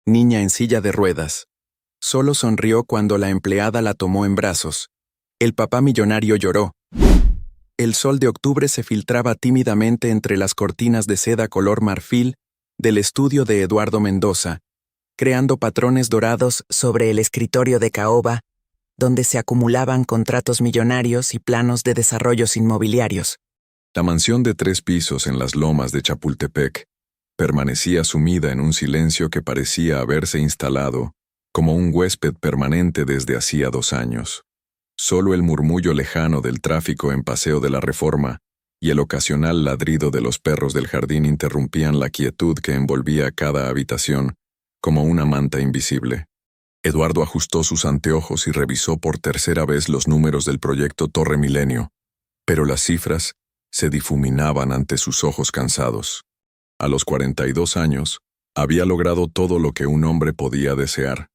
niña en silla de ruedas. Solo sonrió cuando la empleada la tomó en brazos. El papá millonario lloró. El sol de octubre se filtraba tímidamente entre las cortinas de seda color marfil del estudio de Eduardo Mendoza, creando patrones dorados sobre el escritorio de caoba, donde se acumulaban contratos millonarios y planos de desarrollos inmobiliarios. La mansión de 3 pisos en las lomas de Chapultepec permanecía sumida en un silencio que parecía haberse instalado como un huésped permanente desde hacía 2 años. Solo el murmullo lejano del tráfico en Paseo de la Reforma y el ocasional ladrido de los perros del jardín interrumpían la quietud que envolvía cada habitación como una manta invisible. Eduardo ajustó sus anteojos y revisó por tercera vez los números del proyecto Torre Milenio, pero las cifras se difuminaban ante sus ojos cansados. A los 42 años, había logrado todo lo que un hombre podía desear.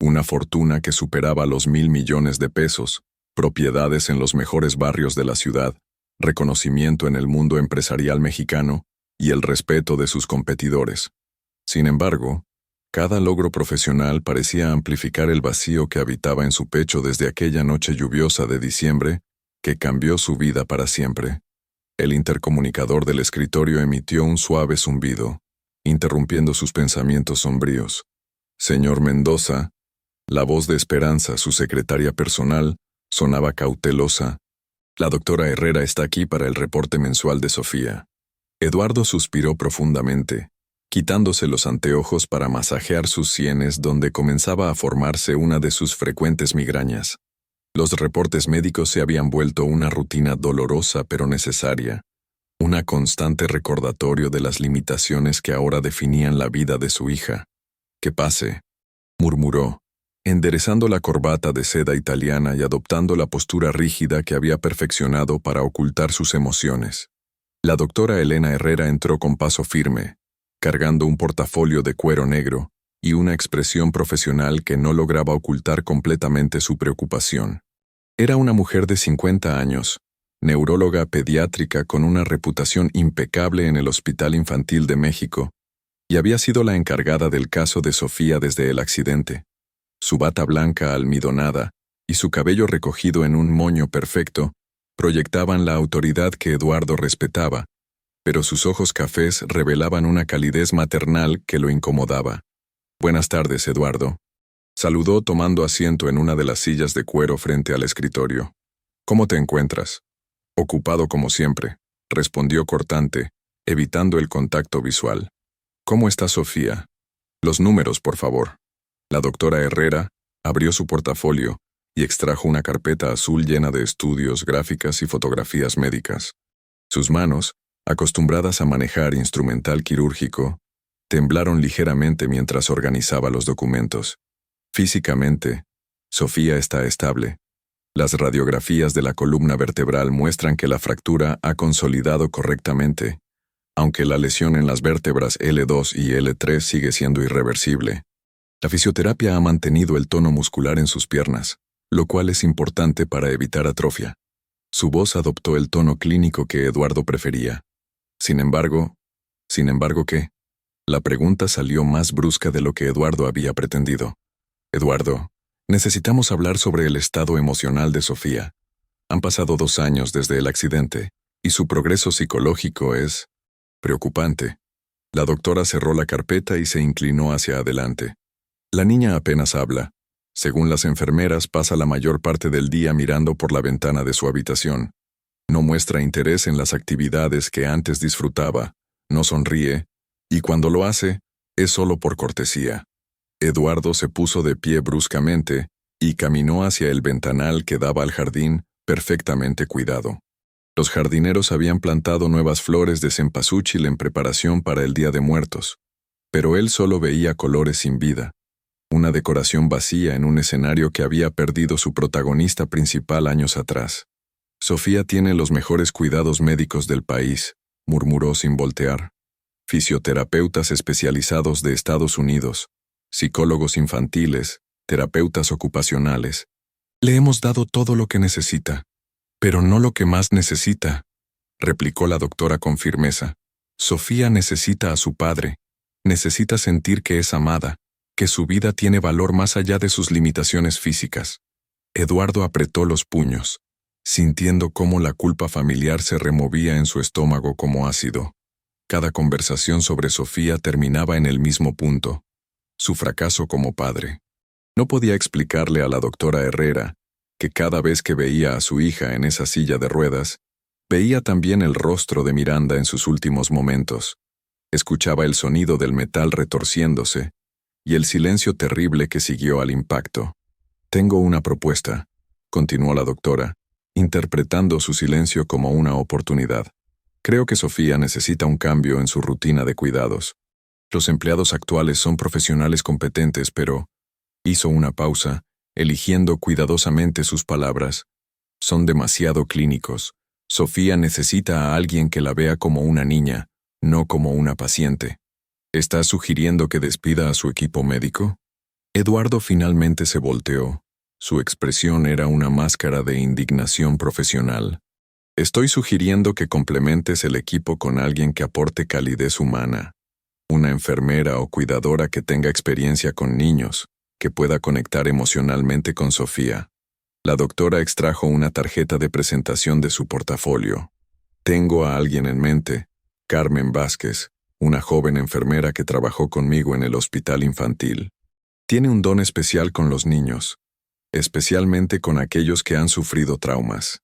Una fortuna que superaba los 1.000 millones de pesos, propiedades en los mejores barrios de la ciudad, reconocimiento en el mundo empresarial mexicano y el respeto de sus competidores. Sin embargo, cada logro profesional parecía amplificar el vacío que habitaba en su pecho desde aquella noche lluviosa de diciembre que cambió su vida para siempre. El intercomunicador del escritorio emitió un suave zumbido, interrumpiendo sus pensamientos sombríos. Señor Mendoza, la voz de Esperanza, su secretaria personal, sonaba cautelosa. La doctora Herrera está aquí para el reporte mensual de Sofía. Eduardo suspiró profundamente, quitándose los anteojos para masajear sus sienes donde comenzaba a formarse una de sus frecuentes migrañas. Los reportes médicos se habían vuelto una rutina dolorosa pero necesaria, una constante recordatorio de las limitaciones que ahora definían la vida de su hija. «Que pase», murmuró, enderezando la corbata de seda italiana y adoptando la postura rígida que había perfeccionado para ocultar sus emociones. La doctora Elena Herrera entró con paso firme, cargando un portafolio de cuero negro y una expresión profesional que no lograba ocultar completamente su preocupación. Era una mujer de 50 años, neuróloga pediátrica con una reputación impecable en el Hospital Infantil de México, y había sido la encargada del caso de Sofía desde el accidente. Su bata blanca almidonada y su cabello recogido en un moño perfecto proyectaban la autoridad que Eduardo respetaba, pero sus ojos cafés revelaban una calidez maternal que lo incomodaba. «Buenas tardes, Eduardo», saludó tomando asiento en una de las sillas de cuero frente al escritorio. «¿Cómo te encuentras?» «Ocupado como siempre», respondió cortante, evitando el contacto visual. «¿Cómo está Sofía?» «Los números, por favor». La doctora Herrera abrió su portafolio y extrajo una carpeta azul llena de estudios, gráficas y fotografías médicas. Sus manos, acostumbradas a manejar instrumental quirúrgico, temblaron ligeramente mientras organizaba los documentos. Físicamente, Sofía está estable. Las radiografías de la columna vertebral muestran que la fractura ha consolidado correctamente, aunque la lesión en las vértebras L2 y L3 sigue siendo irreversible. La fisioterapia ha mantenido el tono muscular en sus piernas, lo cual es importante para evitar atrofia. Su voz adoptó el tono clínico que Eduardo prefería. Sin embargo, ¿qué? La pregunta salió más brusca de lo que Eduardo había pretendido. «Eduardo, necesitamos hablar sobre el estado emocional de Sofía. Han pasado 2 años desde el accidente, y su progreso psicológico es preocupante». La doctora cerró la carpeta y se inclinó hacia adelante. «La niña apenas habla. Según las enfermeras, pasa la mayor parte del día mirando por la ventana de su habitación. No muestra interés en las actividades que antes disfrutaba, no sonríe, y cuando lo hace, es solo por cortesía». Eduardo se puso de pie bruscamente y caminó hacia el ventanal que daba al jardín, perfectamente cuidado. Los jardineros habían plantado nuevas flores de cempasúchil en preparación para el Día de Muertos, pero él solo veía colores sin vida. Una decoración vacía en un escenario que había perdido su protagonista principal años atrás. «Sofía tiene los mejores cuidados médicos del país», murmuró sin voltear. «Fisioterapeutas especializados de Estados Unidos, psicólogos infantiles, terapeutas ocupacionales. Le hemos dado todo lo que necesita, pero no lo que más necesita», replicó la doctora con firmeza. «Sofía necesita a su padre, necesita sentir que es amada, que su vida tiene valor más allá de sus limitaciones físicas. Eduardo apretó los puños, sintiendo cómo la culpa familiar se removía en su estómago como ácido. Cada conversación sobre Sofía terminaba en el mismo punto: su fracaso como padre. No podía explicarle a la doctora Herrera que cada vez que veía a su hija en esa silla de ruedas, veía también el rostro de Miranda en sus últimos momentos. Escuchaba el sonido del metal retorciéndose y el silencio terrible que siguió al impacto. «Tengo una propuesta», continuó la doctora, interpretando su silencio como una oportunidad. «Creo que Sofía necesita un cambio en su rutina de cuidados. Los empleados actuales son profesionales competentes, pero…» Hizo una pausa, eligiendo cuidadosamente sus palabras. «Son demasiado clínicos. Sofía necesita a alguien que la vea como una niña, no como una paciente». «¿Estás sugiriendo que despida a su equipo médico?» Eduardo finalmente se volteó. Su expresión era una máscara de indignación profesional. «Estoy sugiriendo que complementes el equipo con alguien que aporte calidez humana. Una enfermera o cuidadora que tenga experiencia con niños, que pueda conectar emocionalmente con Sofía». La doctora extrajo una tarjeta de presentación de su portafolio. «Tengo a alguien en mente, Carmen Vázquez, una joven enfermera que trabajó conmigo en el hospital infantil. Tiene un don especial con los niños, especialmente con aquellos que han sufrido traumas».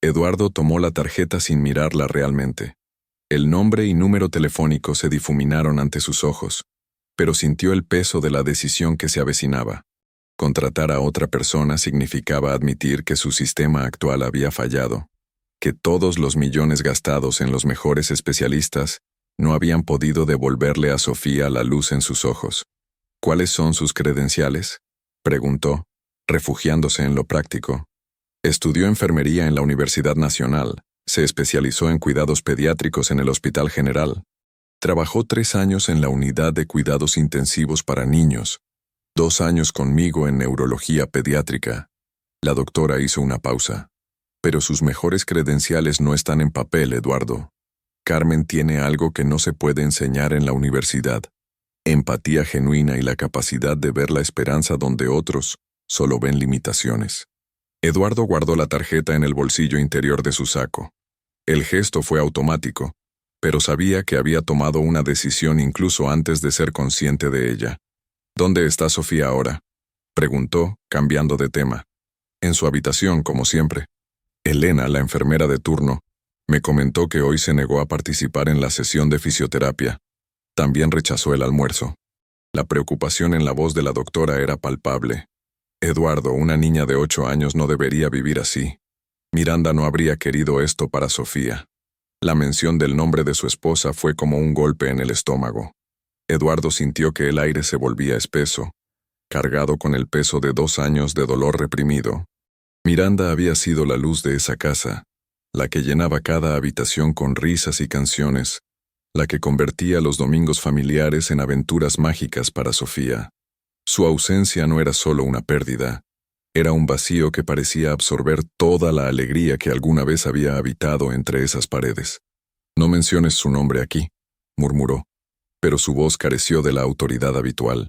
Eduardo tomó la tarjeta sin mirarla realmente. El nombre y número telefónico se difuminaron ante sus ojos, pero sintió el peso de la decisión que se avecinaba. Contratar a otra persona significaba admitir que su sistema actual había fallado, que todos los millones gastados en los mejores especialistas no habían podido devolverle a Sofía la luz en sus ojos. «¿Cuáles son sus credenciales?», preguntó, refugiándose en lo práctico. Estudió enfermería en la Universidad Nacional, se especializó en cuidados pediátricos en el Hospital General. Trabajó 3 años en la unidad de cuidados intensivos para niños, 2 años conmigo en neurología pediátrica. La doctora hizo una pausa. «Pero sus mejores credenciales no están en papel, Eduardo. Carmen tiene algo que no se puede enseñar en la universidad: empatía genuina y la capacidad de ver la esperanza donde otros solo ven limitaciones». Eduardo guardó la tarjeta en el bolsillo interior de su saco. El gesto fue automático, pero sabía que había tomado una decisión incluso antes de ser consciente de ella. «¿Dónde está Sofía ahora?», preguntó, cambiando de tema. «En su habitación, como siempre. Elena, la enfermera de turno, me comentó que hoy se negó a participar en la sesión de fisioterapia. También rechazó el almuerzo». La preocupación en la voz de la doctora era palpable. «Eduardo, una niña de 8 años no debería vivir así. Miranda no habría querido esto para Sofía». La mención del nombre de su esposa fue como un golpe en el estómago. Eduardo sintió que el aire se volvía espeso, cargado con el peso de 2 años de dolor reprimido. Miranda había sido la luz de esa casa, la que llenaba cada habitación con risas y canciones, la que convertía los domingos familiares en aventuras mágicas para Sofía. Su ausencia no era solo una pérdida, era un vacío que parecía absorber toda la alegría que alguna vez había habitado entre esas paredes. «No menciones su nombre aquí», murmuró, pero su voz careció de la autoridad habitual.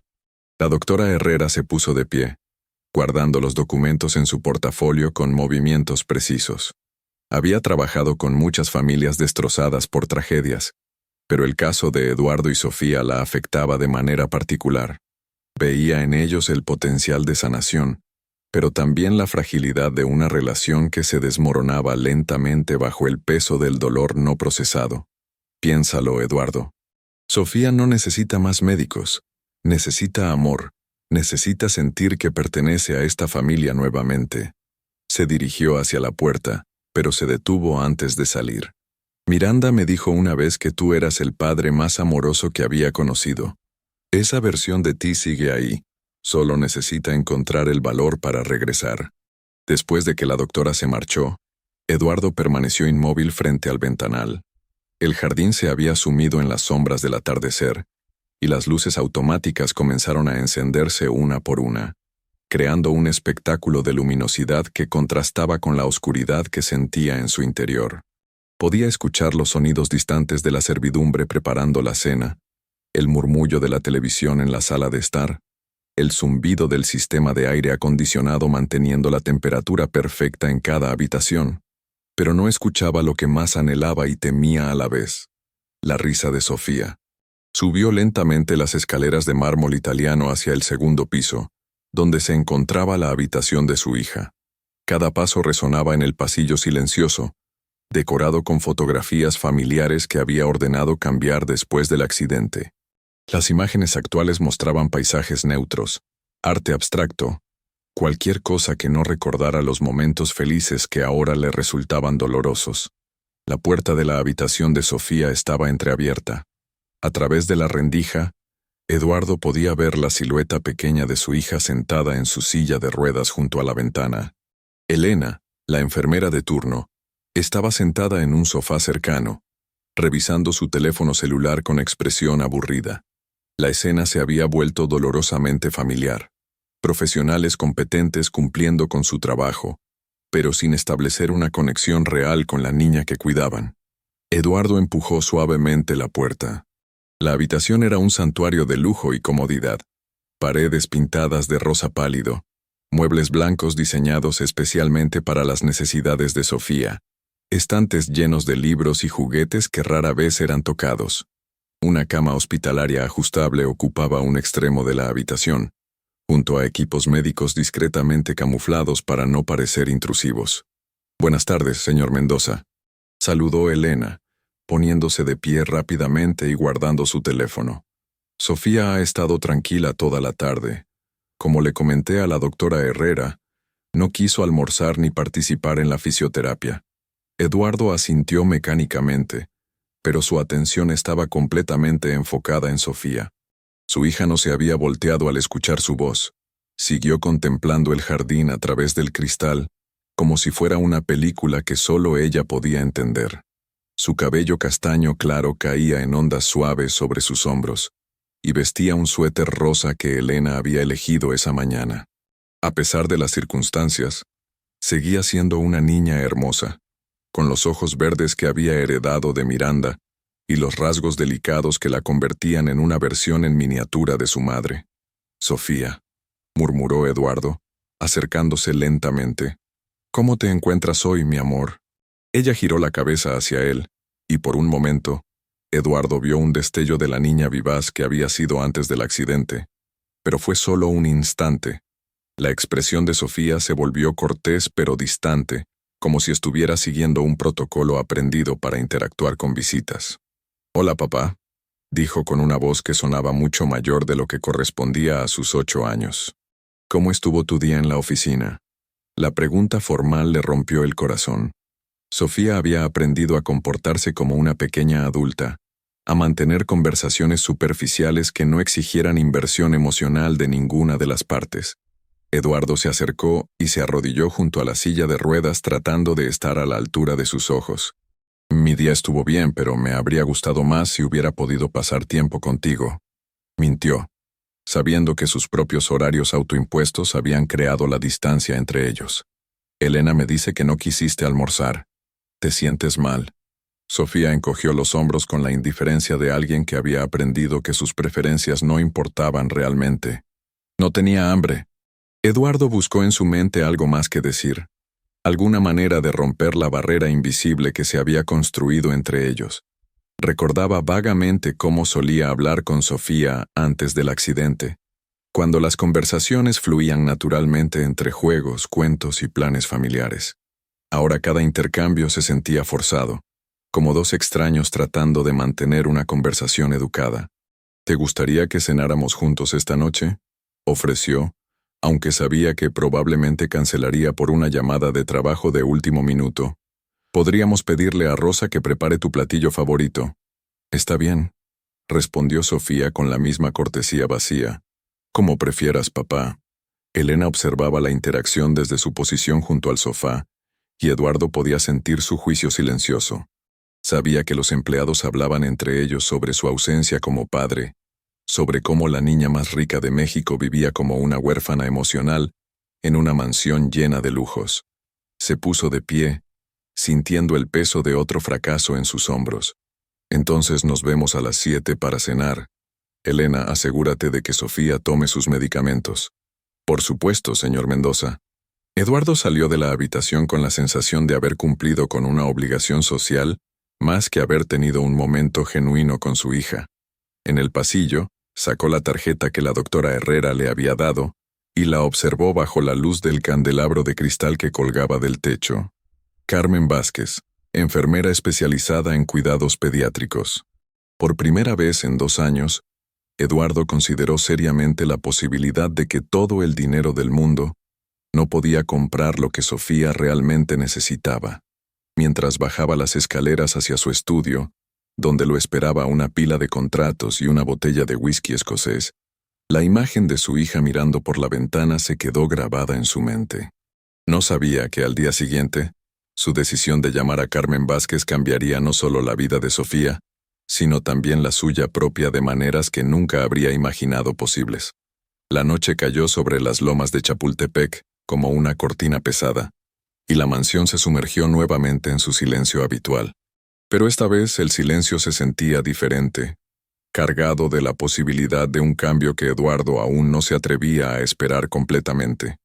La doctora Herrera se puso de pie, guardando los documentos en su portafolio con movimientos precisos. Había trabajado con muchas familias destrozadas por tragedias, pero el caso de Eduardo y Sofía la afectaba de manera particular. Veía en ellos el potencial de sanación, pero también la fragilidad de una relación que se desmoronaba lentamente bajo el peso del dolor no procesado. «Piénsalo, Eduardo. Sofía no necesita más médicos, necesita amor, necesita sentir que pertenece a esta familia nuevamente». Se dirigió hacia la puerta, pero se detuvo antes de salir. «Miranda me dijo una vez que tú eras el padre más amoroso que había conocido. Esa versión de ti sigue ahí, solo necesita encontrar el valor para regresar». Después de que la doctora se marchó, Eduardo permaneció inmóvil frente al ventanal. El jardín se había sumido en las sombras del atardecer, y las luces automáticas comenzaron a encenderse una por una, creando un espectáculo de luminosidad que contrastaba con la oscuridad que sentía en su interior. Podía escuchar los sonidos distantes de la servidumbre preparando la cena, el murmullo de la televisión en la sala de estar, el zumbido del sistema de aire acondicionado manteniendo la temperatura perfecta en cada habitación, pero no escuchaba lo que más anhelaba y temía a la vez: la risa de Sofía. Subió lentamente las escaleras de mármol italiano hacia el segundo piso, donde se encontraba la habitación de su hija. Cada paso resonaba en el pasillo silencioso, decorado con fotografías familiares que había ordenado cambiar después del accidente. Las imágenes actuales mostraban paisajes neutros, arte abstracto, cualquier cosa que no recordara los momentos felices que ahora le resultaban dolorosos. La puerta de la habitación de Sofía estaba entreabierta. A través de la rendija, Eduardo podía ver la silueta pequeña de su hija sentada en su silla de ruedas junto a la ventana. Elena, la enfermera de turno, estaba sentada en un sofá cercano, revisando su teléfono celular con expresión aburrida. La escena se había vuelto dolorosamente familiar. Profesionales competentes cumpliendo con su trabajo, pero sin establecer una conexión real con la niña que cuidaban. Eduardo empujó suavemente la puerta. La habitación era un santuario de lujo y comodidad. Paredes pintadas de rosa pálido, muebles blancos diseñados especialmente para las necesidades de Sofía, estantes llenos de libros y juguetes que rara vez eran tocados. Una cama hospitalaria ajustable ocupaba un extremo de la habitación, junto a equipos médicos discretamente camuflados para no parecer intrusivos. «Buenas tardes, señor Mendoza», saludó Elena, poniéndose de pie rápidamente y guardando su teléfono. «Sofía ha estado tranquila toda la tarde. Como le comenté a la doctora Herrera, no quiso almorzar ni participar en la fisioterapia». Eduardo asintió mecánicamente, pero su atención estaba completamente enfocada en Sofía. Su hija no se había volteado al escuchar su voz. Siguió contemplando el jardín a través del cristal, como si fuera una película que solo ella podía entender. Su cabello castaño claro caía en ondas suaves sobre sus hombros, y vestía un suéter rosa que Elena había elegido esa mañana. A pesar de las circunstancias, seguía siendo una niña hermosa, con los ojos verdes que había heredado de Miranda y los rasgos delicados que la convertían en una versión en miniatura de su madre. «Sofía», murmuró Eduardo, acercándose lentamente. «¿Cómo te encuentras hoy, mi amor?» Ella giró la cabeza hacia él, y por un momento, Eduardo vio un destello de la niña vivaz que había sido antes del accidente. Pero fue solo un instante. La expresión de Sofía se volvió cortés pero distante, como si estuviera siguiendo un protocolo aprendido para interactuar con visitas. «Hola, papá», dijo con una voz que sonaba mucho mayor de lo que correspondía a sus 8 años. «¿Cómo estuvo tu día en la oficina?» La pregunta formal le rompió el corazón. Sofía había aprendido a comportarse como una pequeña adulta, a mantener conversaciones superficiales que no exigieran inversión emocional de ninguna de las partes. Eduardo se acercó y se arrodilló junto a la silla de ruedas tratando de estar a la altura de sus ojos. «Mi día estuvo bien, pero me habría gustado más si hubiera podido pasar tiempo contigo», mintió, sabiendo que sus propios horarios autoimpuestos habían creado la distancia entre ellos. «Elena me dice que no quisiste almorzar. ¿Te sientes mal?» Sofía encogió los hombros con la indiferencia de alguien que había aprendido que sus preferencias no importaban realmente. «No tenía hambre». Eduardo buscó en su mente algo más que decir, alguna manera de romper la barrera invisible que se había construido entre ellos. Recordaba vagamente cómo solía hablar con Sofía antes del accidente, cuando las conversaciones fluían naturalmente entre juegos, cuentos y planes familiares. Ahora cada intercambio se sentía forzado, como dos extraños tratando de mantener una conversación educada. «¿Te gustaría que cenáramos juntos esta noche?», ofreció, aunque sabía que probablemente cancelaría por una llamada de trabajo de último minuto. «Podríamos pedirle a Rosa que prepare tu platillo favorito». «Está bien», respondió Sofía con la misma cortesía vacía. «Como prefieras, papá». Elena observaba la interacción desde su posición junto al sofá, y Eduardo podía sentir su juicio silencioso. Sabía que los empleados hablaban entre ellos sobre su ausencia como padre, sobre cómo la niña más rica de México vivía como una huérfana emocional en una mansión llena de lujos. Se puso de pie, sintiendo el peso de otro fracaso en sus hombros. «Entonces nos vemos a las 7 para cenar», Elena, asegúrate de que Sofía tome sus medicamentos. Por supuesto, señor Mendoza. Eduardo salió de la habitación con la sensación de haber cumplido con una obligación social, más que haber tenido un momento genuino con su hija. En el pasillo, sacó la tarjeta que la doctora Herrera le había dado y la observó bajo la luz del candelabro de cristal que colgaba del techo. Carmen Vázquez, enfermera especializada en cuidados pediátricos. Por primera vez en 2 años, Eduardo consideró seriamente la posibilidad de que todo el dinero del mundo no podía comprar lo que Sofía realmente necesitaba. Mientras bajaba las escaleras hacia su estudio, donde lo esperaba una pila de contratos y una botella de whisky escocés, la imagen de su hija mirando por la ventana se quedó grabada en su mente. No sabía que al día siguiente, su decisión de llamar a Carmen Vázquez cambiaría no solo la vida de Sofía, sino también la suya propia de maneras que nunca habría imaginado posibles. La noche cayó sobre las lomas de Chapultepec como una cortina pesada, y la mansión se sumergió nuevamente en su silencio habitual. Pero esta vez el silencio se sentía diferente, cargado de la posibilidad de un cambio que Eduardo aún no se atrevía a esperar completamente.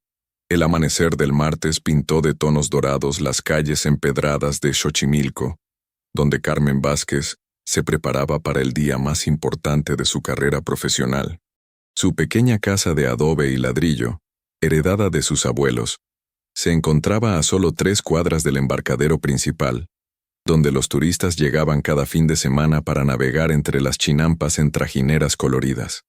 El amanecer del martes pintó de tonos dorados las calles empedradas de Xochimilco, donde Carmen Vázquez se preparaba para el día más importante de su carrera profesional. Su pequeña casa de adobe y ladrillo, heredada de sus abuelos, se encontraba a solo 3 cuadras del embarcadero principal, donde los turistas llegaban cada fin de semana para navegar entre las chinampas en trajineras coloridas.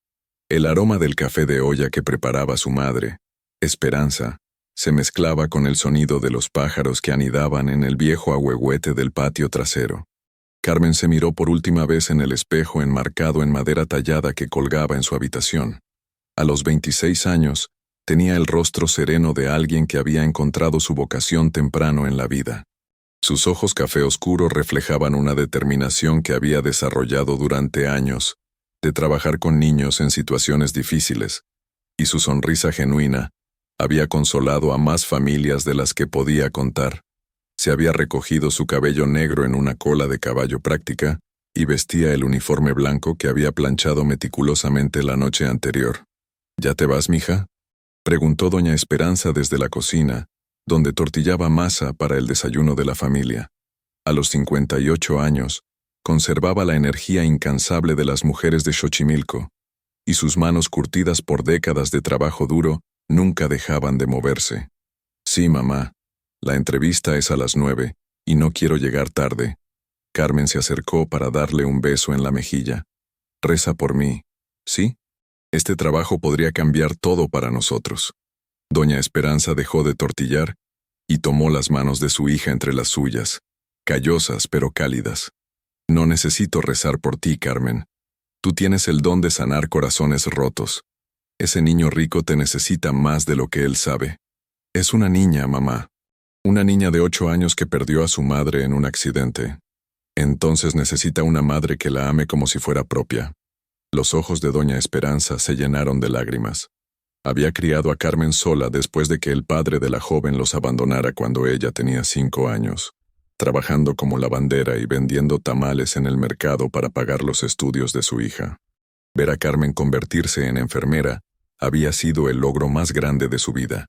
El aroma del café de olla que preparaba su madre, Esperanza, se mezclaba con el sonido de los pájaros que anidaban en el viejo ahuehuete del patio trasero. Carmen se miró por última vez en el espejo enmarcado en madera tallada que colgaba en su habitación. A los 26 años, tenía el rostro sereno de alguien que había encontrado su vocación temprano en la vida. Sus ojos café oscuro reflejaban una determinación que había desarrollado durante años, de trabajar con niños en situaciones difíciles, y su sonrisa genuina había consolado a más familias de las que podía contar. Se había recogido su cabello negro en una cola de caballo práctica y vestía el uniforme blanco que había planchado meticulosamente la noche anterior. ¿Ya te vas, mija?, preguntó doña Esperanza desde la cocina, donde tortillaba masa para el desayuno de la familia. A los 58 años, conservaba la energía incansable de las mujeres de Xochimilco, y sus manos curtidas por décadas de trabajo duro nunca dejaban de moverse. Sí, mamá. La entrevista es a las 9, y no quiero llegar tarde. Carmen se acercó para darle un beso en la mejilla. Reza por mí, ¿sí? Este trabajo podría cambiar todo para nosotros. Doña Esperanza dejó de tortillar y tomó las manos de su hija entre las suyas, callosas pero cálidas. No necesito rezar por ti, Carmen. Tú tienes el don de sanar corazones rotos. Ese niño rico te necesita más de lo que él sabe. Es una niña, mamá. Una niña de 8 años que perdió a su madre en un accidente. Entonces necesita una madre que la ame como si fuera propia. Los ojos de doña Esperanza se llenaron de lágrimas. Había criado a Carmen sola después de que el padre de la joven los abandonara cuando ella tenía 5 años, trabajando como lavandera y vendiendo tamales en el mercado para pagar los estudios de su hija. Ver a Carmen convertirse en enfermera había sido el logro más grande de su vida.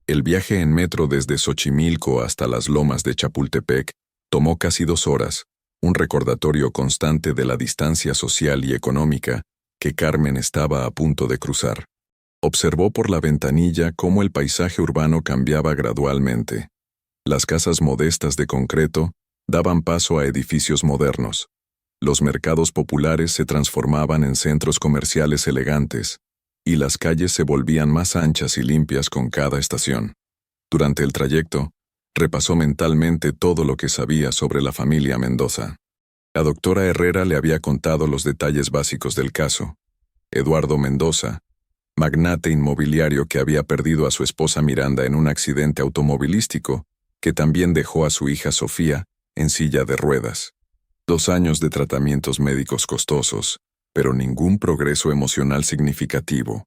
El viaje en metro desde Xochimilco hasta las lomas de Chapultepec tomó casi 2 horas, un recordatorio constante de la distancia social y económica que Carmen estaba a punto de cruzar. Observó por la ventanilla cómo el paisaje urbano cambiaba gradualmente. Las casas modestas de concreto daban paso a edificios modernos. Los mercados populares se transformaban en centros comerciales elegantes, y las calles se volvían más anchas y limpias con cada estación. Durante el trayecto, repasó mentalmente todo lo que sabía sobre la familia Mendoza. La doctora Herrera le había contado los detalles básicos del caso. Eduardo Mendoza, magnate inmobiliario que había perdido a su esposa Miranda en un accidente automovilístico, que también dejó a su hija Sofía en silla de ruedas. 2 años de tratamientos médicos costosos, pero ningún progreso emocional significativo.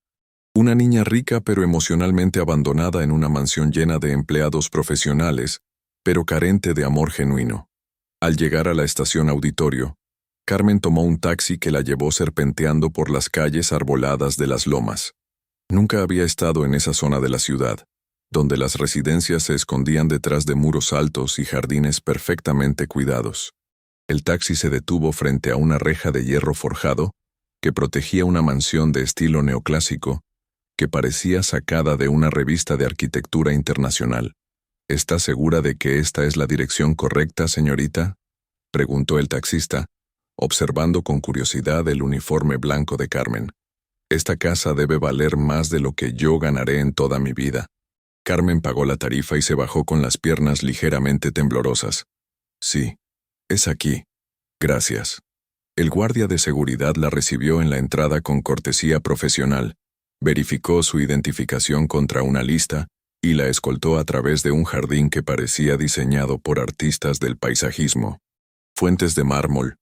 Una niña rica pero emocionalmente abandonada en una mansión llena de empleados profesionales, pero carente de amor genuino. Al llegar a la estación Auditorio, Carmen tomó un taxi que la llevó serpenteando por las calles arboladas de las lomas. Nunca había estado en esa zona de la ciudad, donde las residencias se escondían detrás de muros altos y jardines perfectamente cuidados. El taxi se detuvo frente a una reja de hierro forjado que protegía una mansión de estilo neoclásico que parecía sacada de una revista de arquitectura internacional. ¿Está segura de que esta es la dirección correcta, señorita?, preguntó el taxista, observando con curiosidad el uniforme blanco de Carmen. Esta casa debe valer más de lo que yo ganaré en toda mi vida. Carmen pagó la tarifa y se bajó con las piernas ligeramente temblorosas. Sí, es aquí. Gracias. El guardia de seguridad la recibió en la entrada con cortesía profesional, verificó su identificación contra una lista y la escoltó a través de un jardín que parecía diseñado por artistas del paisajismo. Fuentes de mármol,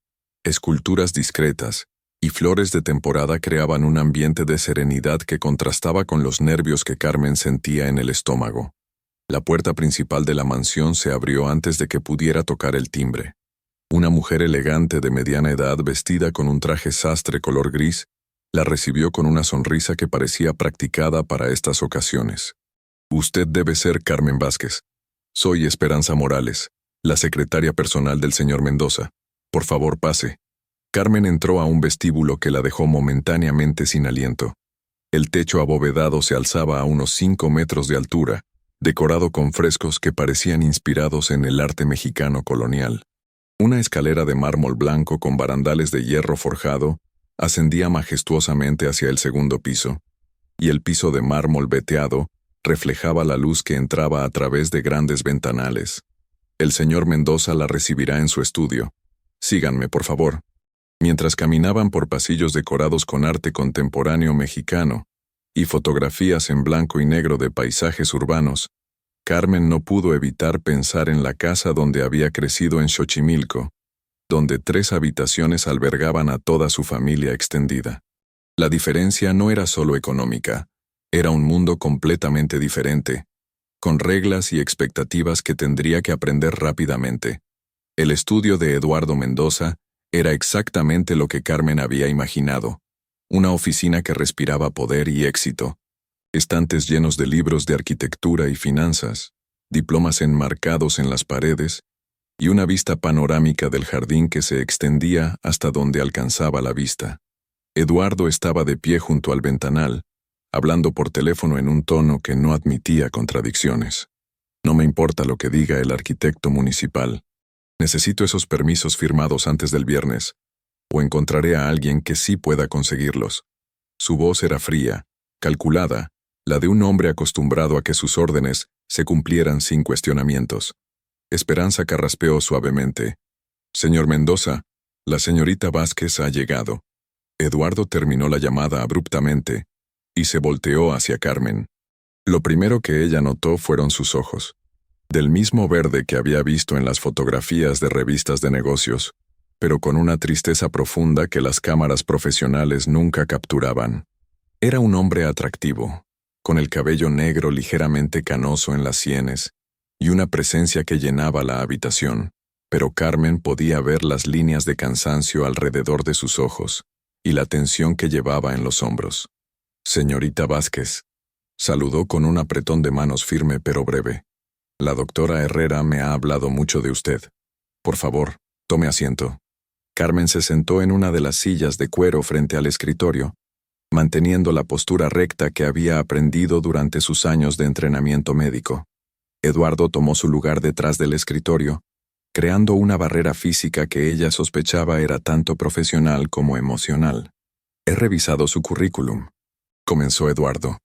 esculturas discretas y flores de temporada creaban un ambiente de serenidad que contrastaba con los nervios que Carmen sentía en el estómago. La puerta principal de la mansión se abrió antes de que pudiera tocar el timbre. Una mujer elegante de mediana edad vestida con un traje sastre color gris la recibió con una sonrisa que parecía practicada para estas ocasiones. Usted debe ser Carmen Vázquez. Soy Esperanza Morales, la secretaria personal del señor Mendoza. Por favor, pase. Carmen entró a un vestíbulo que la dejó momentáneamente sin aliento. El techo abovedado se alzaba a unos 5 metros de altura, decorado con frescos que parecían inspirados en el arte mexicano colonial. Una escalera de mármol blanco con barandales de hierro forjado ascendía majestuosamente hacia el segundo piso, y el piso de mármol veteado reflejaba la luz que entraba a través de grandes ventanales. El señor Mendoza la recibirá en su estudio. Síganme, por favor. Mientras caminaban por pasillos decorados con arte contemporáneo mexicano y fotografías en blanco y negro de paisajes urbanos, Carmen no pudo evitar pensar en la casa donde había crecido en Xochimilco, donde 3 habitaciones albergaban a toda su familia extendida. La diferencia no era solo económica, era un mundo completamente diferente, con reglas y expectativas que tendría que aprender rápidamente. El estudio de Eduardo Mendoza era exactamente lo que Carmen había imaginado, una oficina que respiraba poder y éxito, estantes llenos de libros de arquitectura y finanzas, diplomas enmarcados en las paredes, y una vista panorámica del jardín que se extendía hasta donde alcanzaba la vista. Eduardo estaba de pie junto al ventanal, hablando por teléfono en un tono que no admitía contradicciones. No me importa lo que diga el arquitecto municipal. Necesito esos permisos firmados antes del viernes, o encontraré a alguien que sí pueda conseguirlos. Su voz era fría, calculada, la de un hombre acostumbrado a que sus órdenes se cumplieran sin cuestionamientos. Esperanza carraspeó suavemente. Señor Mendoza, la señorita Vázquez ha llegado. Eduardo terminó la llamada abruptamente y se volteó hacia Carmen. Lo primero que ella notó fueron sus ojos, del mismo verde que había visto en las fotografías de revistas de negocios, pero con una tristeza profunda que las cámaras profesionales nunca capturaban. Era un hombre atractivo, con el cabello negro ligeramente canoso en las sienes, y una presencia que llenaba la habitación, pero Carmen podía ver las líneas de cansancio alrededor de sus ojos y la tensión que llevaba en los hombros. Señorita Vázquez, saludó con un apretón de manos firme pero breve. La doctora Herrera me ha hablado mucho de usted. Por favor, tome asiento. Carmen se sentó en una de las sillas de cuero frente al escritorio, manteniendo la postura recta que había aprendido durante sus años de entrenamiento médico. Eduardo tomó su lugar detrás del escritorio, creando una barrera física que ella sospechaba era tanto profesional como emocional. He revisado su currículum, comenzó Eduardo,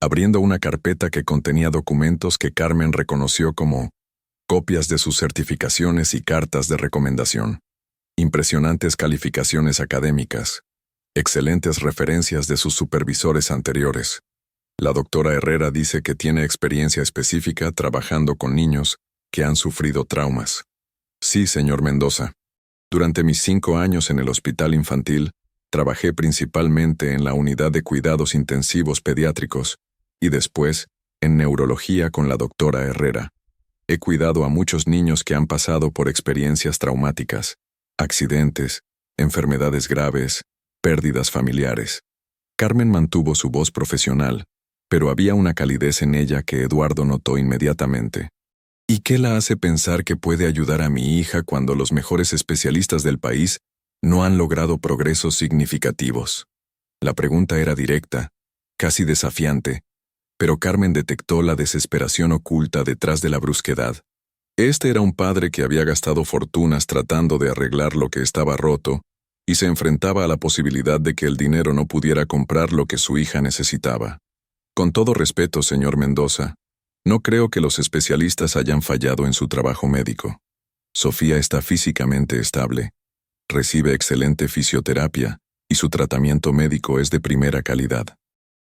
abriendo una carpeta que contenía documentos que Carmen reconoció como copias de sus certificaciones y cartas de recomendación, impresionantes calificaciones académicas, excelentes referencias de sus supervisores anteriores. La doctora Herrera dice que tiene experiencia específica trabajando con niños que han sufrido traumas. Sí, señor Mendoza. Durante mis 5 años en el hospital infantil, trabajé principalmente en la unidad de cuidados intensivos pediátricos y después en neurología con la doctora Herrera. He cuidado a muchos niños que han pasado por experiencias traumáticas, accidentes enfermedades graves, pérdidas familiares. Carmen mantuvo su voz profesional, pero había una calidez en ella que Eduardo notó inmediatamente. ¿Y qué la hace pensar que puede ayudar a mi hija cuando los mejores especialistas del país no han logrado progresos significativos? La pregunta era directa, casi desafiante, pero Carmen detectó la desesperación oculta detrás de la brusquedad. Este era un padre que había gastado fortunas tratando de arreglar lo que estaba roto y se enfrentaba a la posibilidad de que el dinero no pudiera comprar lo que su hija necesitaba. Con todo respeto, señor Mendoza, no creo que los especialistas hayan fallado en su trabajo médico. Sofía está físicamente estable, recibe excelente fisioterapia y su tratamiento médico es de primera calidad.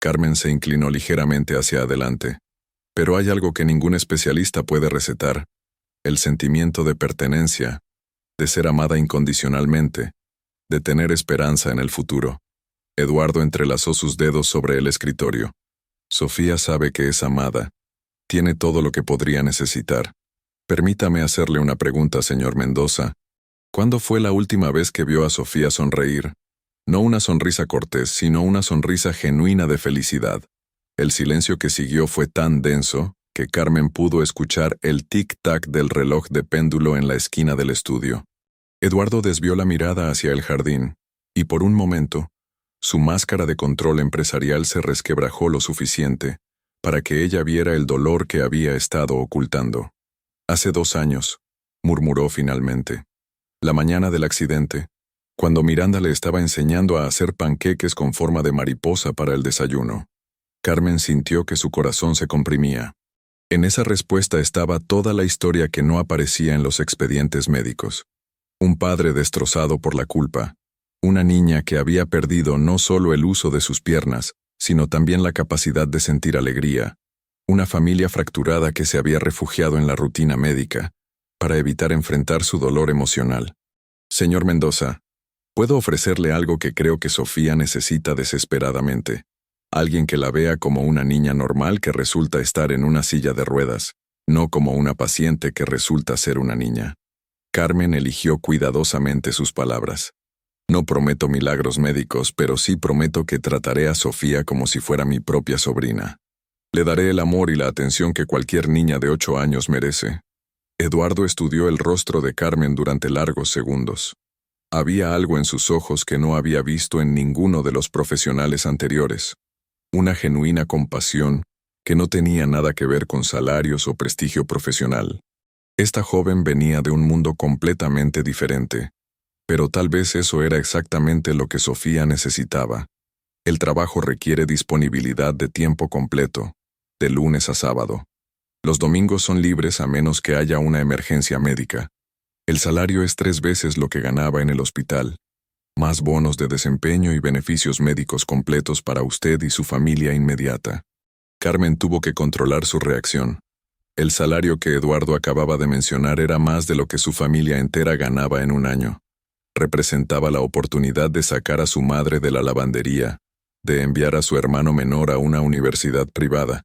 Carmen se inclinó ligeramente hacia adelante. Pero hay algo que ningún especialista puede recetar: el sentimiento de pertenencia, de ser amada incondicionalmente, de tener esperanza en el futuro. Eduardo entrelazó sus dedos sobre el escritorio. Sofía sabe que es amada. Tiene todo lo que podría necesitar. Permítame hacerle una pregunta, señor Mendoza. ¿Cuándo fue la última vez que vio a Sofía sonreír? No una sonrisa cortés, sino una sonrisa genuina de felicidad. El silencio que siguió fue tan denso que Carmen pudo escuchar el tic-tac del reloj de péndulo en la esquina del estudio. Eduardo desvió la mirada hacia el jardín, y por un momento, su máscara de control empresarial se resquebrajó lo suficiente para que ella viera el dolor que había estado ocultando. Hace 2 años, murmuró finalmente. La mañana del accidente, cuando Miranda le estaba enseñando a hacer panqueques con forma de mariposa para el desayuno. Carmen sintió que su corazón se comprimía. En esa respuesta estaba toda la historia que no aparecía en los expedientes médicos. Un padre destrozado por la culpa. Una niña que había perdido no solo el uso de sus piernas, sino también la capacidad de sentir alegría. Una familia fracturada que se había refugiado en la rutina médica para evitar enfrentar su dolor emocional. Señor Mendoza, puedo ofrecerle algo que creo que Sofía necesita desesperadamente. Alguien que la vea como una niña normal que resulta estar en una silla de ruedas, no como una paciente que resulta ser una niña. Carmen eligió cuidadosamente sus palabras. No prometo milagros médicos, pero sí prometo que trataré a Sofía como si fuera mi propia sobrina. Le daré el amor y la atención que cualquier niña de 8 años merece. Eduardo estudió el rostro de Carmen durante largos segundos. Había algo en sus ojos que no había visto en ninguno de los profesionales anteriores. Una genuina compasión que no tenía nada que ver con salarios o prestigio profesional. Esta joven venía de un mundo completamente diferente, pero tal vez eso era exactamente lo que Sofía necesitaba. El trabajo requiere disponibilidad de tiempo completo, de lunes a sábado. Los domingos son libres a menos que haya una emergencia médica. El salario es 3 veces lo que ganaba en el hospital. Más bonos de desempeño y beneficios médicos completos para usted y su familia inmediata. Carmen tuvo que controlar su reacción. El salario que Eduardo acababa de mencionar era más de lo que su familia entera ganaba en un año. Representaba la oportunidad de sacar a su madre de la lavandería, de enviar a su hermano menor a una universidad privada,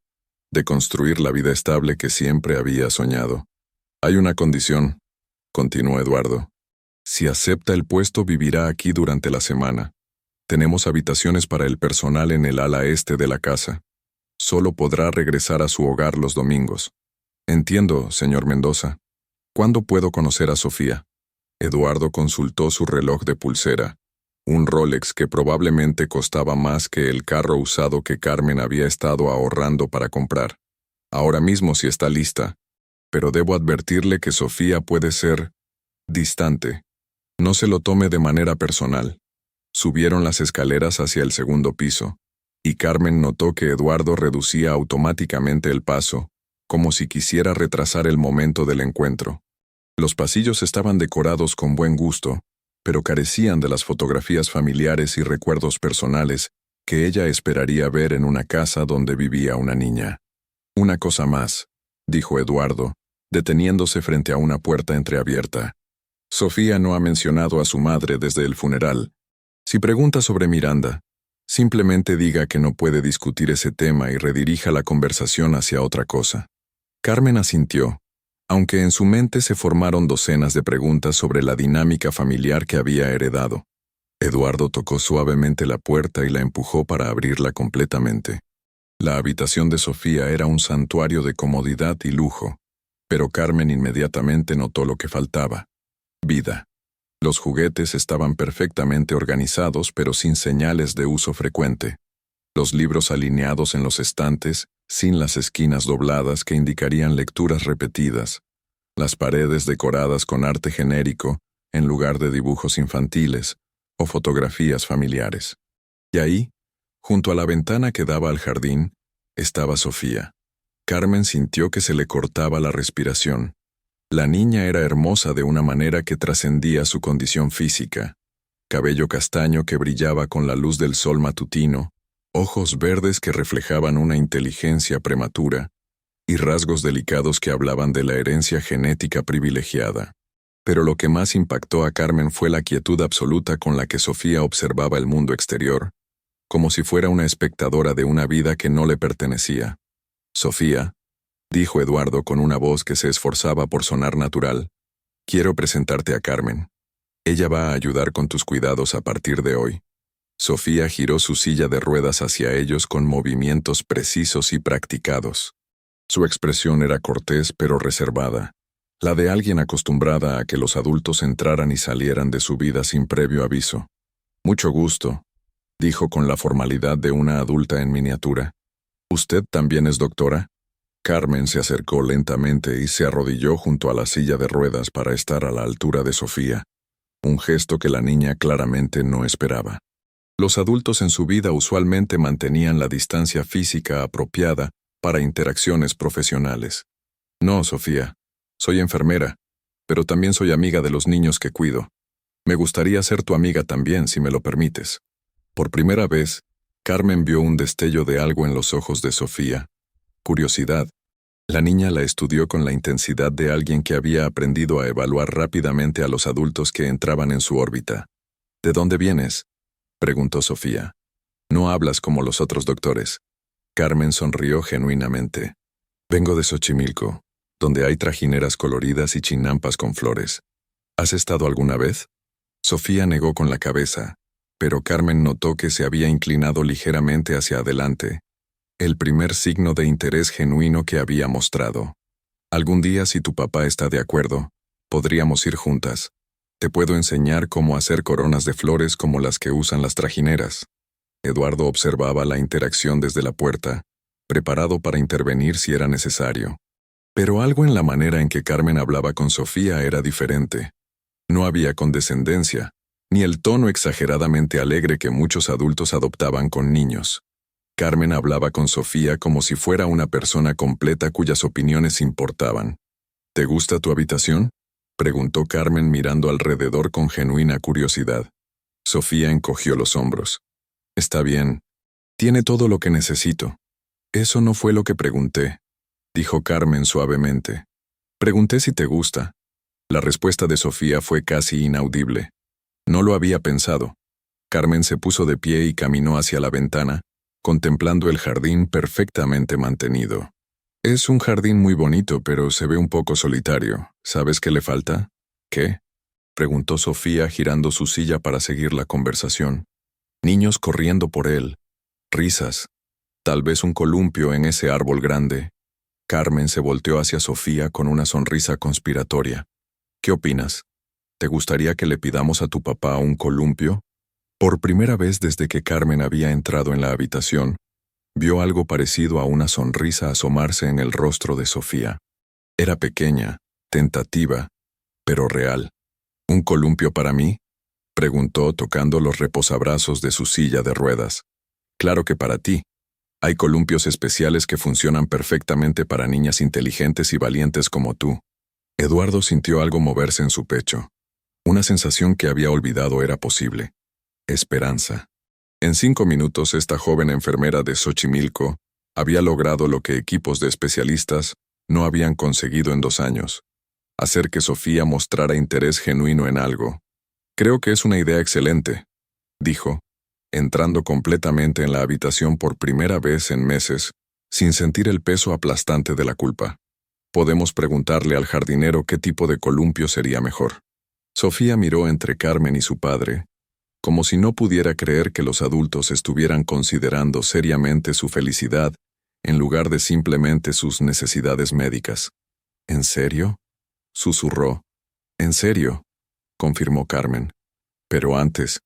de construir la vida estable que siempre había soñado. Hay una condición, continuó Eduardo. Si acepta el puesto, vivirá aquí durante la semana. Tenemos habitaciones para el personal en el ala este de la casa. Solo podrá regresar a su hogar los domingos. Entiendo, señor Mendoza. ¿Cuándo puedo conocer a Sofía? Eduardo consultó su reloj de pulsera, un Rolex que probablemente costaba más que el carro usado que Carmen había estado ahorrando para comprar. Ahora mismo si está lista, pero debo advertirle que Sofía puede ser distante. No se lo tome de manera personal. Subieron las escaleras hacia el segundo piso, y Carmen notó que Eduardo reducía automáticamente el paso, como si quisiera retrasar el momento del encuentro. Los pasillos estaban decorados con buen gusto, pero carecían de las fotografías familiares y recuerdos personales que ella esperaría ver en una casa donde vivía una niña. Una cosa más, dijo Eduardo, deteniéndose frente a una puerta entreabierta. Sofía no ha mencionado a su madre desde el funeral. Si pregunta sobre Miranda, simplemente diga que no puede discutir ese tema y redirija la conversación hacia otra cosa. Carmen asintió, aunque en su mente se formaron docenas de preguntas sobre la dinámica familiar que había heredado. Eduardo tocó suavemente la puerta y la empujó para abrirla completamente. La habitación de Sofía era un santuario de comodidad y lujo, pero Carmen inmediatamente notó lo que faltaba: vida. Los juguetes estaban perfectamente organizados, pero sin señales de uso frecuente. Los libros alineados en los estantes, sin las esquinas dobladas que indicarían lecturas repetidas. Las paredes decoradas con arte genérico, en lugar de dibujos infantiles o fotografías familiares. Y ahí, junto a la ventana que daba al jardín, estaba Sofía. Carmen sintió que se le cortaba la respiración. La niña era hermosa de una manera que trascendía su condición física. Cabello castaño que brillaba con la luz del sol matutino, ojos verdes que reflejaban una inteligencia prematura, y rasgos delicados que hablaban de la herencia genética privilegiada. Pero lo que más impactó a Carmen fue la quietud absoluta con la que Sofía observaba el mundo exterior, como si fuera una espectadora de una vida que no le pertenecía. «Sofía», dijo Eduardo con una voz que se esforzaba por sonar natural, «quiero presentarte a Carmen. Ella va a ayudar con tus cuidados a partir de hoy». Sofía giró su silla de ruedas hacia ellos con movimientos precisos y practicados. Su expresión era cortés pero reservada, la de alguien acostumbrada a que los adultos entraran y salieran de su vida sin previo aviso. «Mucho gusto», dijo con la formalidad de una adulta en miniatura. «¿Usted también es doctora?» Carmen se acercó lentamente y se arrodilló junto a la silla de ruedas para estar a la altura de Sofía, un gesto que la niña claramente no esperaba. Los adultos en su vida usualmente mantenían la distancia física apropiada para interacciones profesionales. «No, Sofía, soy enfermera, pero también soy amiga de los niños que cuido. Me gustaría ser tu amiga también, si me lo permites». Por primera vez, Carmen vio un destello de algo en los ojos de Sofía. Curiosidad. La niña la estudió con la intensidad de alguien que había aprendido a evaluar rápidamente a los adultos que entraban en su órbita. «¿De dónde vienes?», preguntó Sofía. «No hablas como los otros doctores». Carmen sonrió genuinamente. «Vengo de Xochimilco, donde hay trajineras coloridas y chinampas con flores. ¿Has estado alguna vez?». Sofía negó con la cabeza, pero Carmen notó que se había inclinado ligeramente hacia adelante, el primer signo de interés genuino que había mostrado. «Algún día, si tu papá está de acuerdo, podríamos ir juntas. Te puedo enseñar cómo hacer coronas de flores como las que usan las trajineras». Eduardo observaba la interacción desde la puerta, preparado para intervenir si era necesario. Pero algo en la manera en que Carmen hablaba con Sofía era diferente. No había condescendencia, ni el tono exageradamente alegre que muchos adultos adoptaban con niños. Carmen hablaba con Sofía como si fuera una persona completa cuyas opiniones importaban. «¿Te gusta tu habitación?», preguntó Carmen mirando alrededor con genuina curiosidad. Sofía encogió los hombros. «Está bien. Tiene todo lo que necesito». «Eso no fue lo que pregunté», dijo Carmen suavemente. «Pregunté si te gusta». La respuesta de Sofía fue casi inaudible. No lo había pensado. Carmen se puso de pie y caminó hacia la ventana, contemplando el jardín perfectamente mantenido. «Es un jardín muy bonito, pero se ve un poco solitario. ¿Sabes qué le falta?». «¿Qué?», preguntó Sofía girando su silla para seguir la conversación. «Niños corriendo por él. Risas. Tal vez un columpio en ese árbol grande». Carmen se volteó hacia Sofía con una sonrisa conspiratoria. «¿Qué opinas? ¿Te gustaría que le pidamos a tu papá un columpio?». Por primera vez desde que Carmen había entrado en la habitación, vio algo parecido a una sonrisa asomarse en el rostro de Sofía. Era pequeña, tentativa, pero real. «¿Un columpio para mí?», preguntó tocando los reposabrazos de su silla de ruedas. «Claro que para ti. Hay columpios especiales que funcionan perfectamente para niñas inteligentes y valientes como tú». Eduardo sintió algo moverse en su pecho. Una sensación que había olvidado era posible. Esperanza. En 5 minutos esta joven enfermera de Xochimilco había logrado lo que equipos de especialistas no habían conseguido en 2 años: hacer que Sofía mostrara interés genuino en algo. «Creo que es una idea excelente», dijo, entrando completamente en la habitación por primera vez en meses, sin sentir el peso aplastante de la culpa. «Podemos preguntarle al jardinero qué tipo de columpio sería mejor». Sofía miró entre Carmen y su padre, como si no pudiera creer que los adultos estuvieran considerando seriamente su felicidad en lugar de simplemente sus necesidades médicas. ¿En serio?, susurró. «¿En serio?», confirmó Carmen. «Pero antes,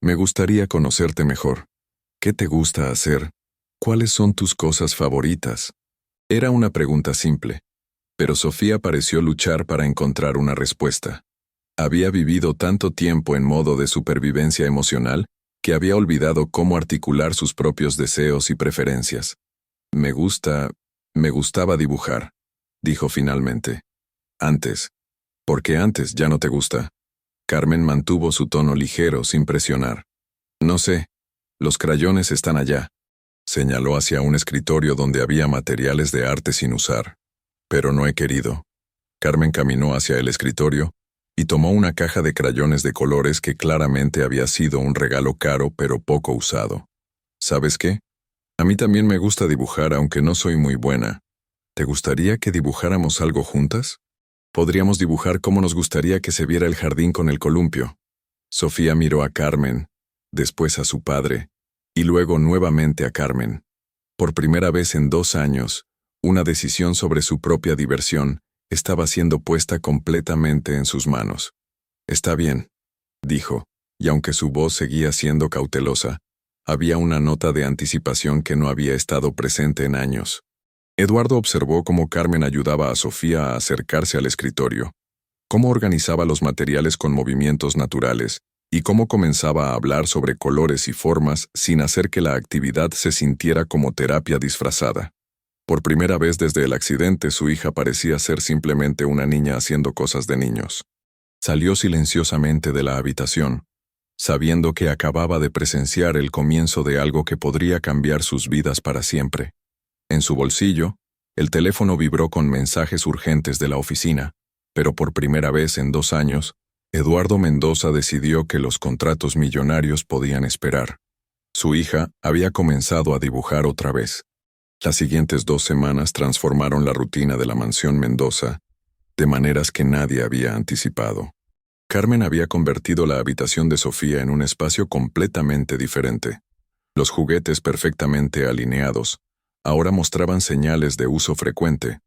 me gustaría conocerte mejor. ¿Qué te gusta hacer? ¿Cuáles son tus cosas favoritas?». Era una pregunta simple, pero Sofía pareció luchar para encontrar una respuesta. Había vivido tanto tiempo en modo de supervivencia emocional que había olvidado cómo articular sus propios deseos y preferencias. Me gustaba dibujar», dijo finalmente. «Antes. ¿Por qué antes ya no te gusta?». Carmen mantuvo su tono ligero sin presionar. «No sé. Los crayones están allá». Señaló hacia un escritorio donde había materiales de arte sin usar. «Pero no he querido». Carmen caminó hacia el escritorio y tomó una caja de crayones de colores que claramente había sido un regalo caro pero poco usado. «¿Sabes qué? A mí también me gusta dibujar, aunque no soy muy buena. ¿Te gustaría que dibujáramos algo juntas? Podríamos dibujar cómo nos gustaría que se viera el jardín con el columpio». Sofía miró a Carmen, después a su padre, y luego nuevamente a Carmen. Por primera vez en 2 años, una decisión sobre su propia diversión estaba siendo puesta completamente en sus manos. «Está bien», dijo, y aunque su voz seguía siendo cautelosa, había una nota de anticipación que no había estado presente en años. Eduardo observó cómo Carmen ayudaba a Sofía a acercarse al escritorio, cómo organizaba los materiales con movimientos naturales y cómo comenzaba a hablar sobre colores y formas sin hacer que la actividad se sintiera como terapia disfrazada. Por primera vez desde el accidente, su hija parecía ser simplemente una niña haciendo cosas de niños. Salió silenciosamente de la habitación, sabiendo que acababa de presenciar el comienzo de algo que podría cambiar sus vidas para siempre. En su bolsillo, el teléfono vibró con mensajes urgentes de la oficina, pero por primera vez en 2 años, Eduardo Mendoza decidió que los contratos millonarios podían esperar. Su hija había comenzado a dibujar otra vez. Las siguientes 2 semanas transformaron la rutina de la mansión Mendoza de maneras que nadie había anticipado. Carmen había convertido la habitación de Sofía en un espacio completamente diferente. Los juguetes perfectamente alineados ahora mostraban señales de uso frecuente.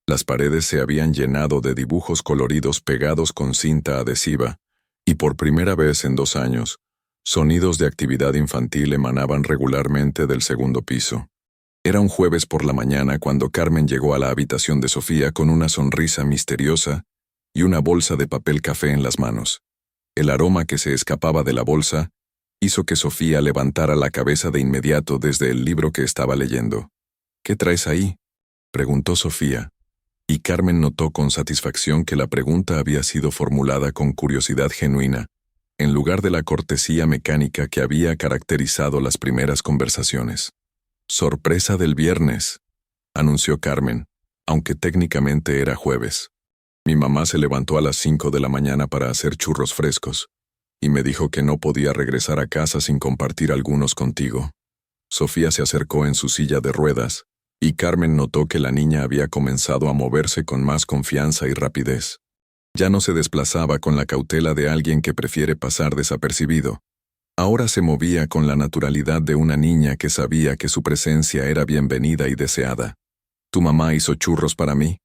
Las paredes se habían llenado de dibujos coloridos pegados con cinta adhesiva, y por primera vez en 2 años, sonidos de actividad infantil emanaban regularmente del segundo piso. Era un jueves por la mañana cuando Carmen llegó a la habitación de Sofía con una sonrisa misteriosa y una bolsa de papel café en las manos. El aroma que se escapaba de la bolsa hizo que Sofía levantara la cabeza de inmediato desde el libro que estaba leyendo. «¿Qué traes ahí?», preguntó Sofía, y Carmen notó con satisfacción que la pregunta había sido formulada con curiosidad genuina, en lugar de la cortesía mecánica que había caracterizado las primeras conversaciones. «Sorpresa del viernes», anunció Carmen, aunque técnicamente era jueves. «Mi mamá se levantó a las 5 de la mañana para hacer churros frescos, y me dijo que no podía regresar a casa sin compartir algunos contigo». Sofía se acercó en su silla de ruedas, y Carmen notó que la niña había comenzado a moverse con más confianza y rapidez. Ya no se desplazaba con la cautela de alguien que prefiere pasar desapercibido. Ahora se movía con la naturalidad de una niña que sabía que su presencia era bienvenida y deseada. «¿Tu mamá hizo churros para mí?».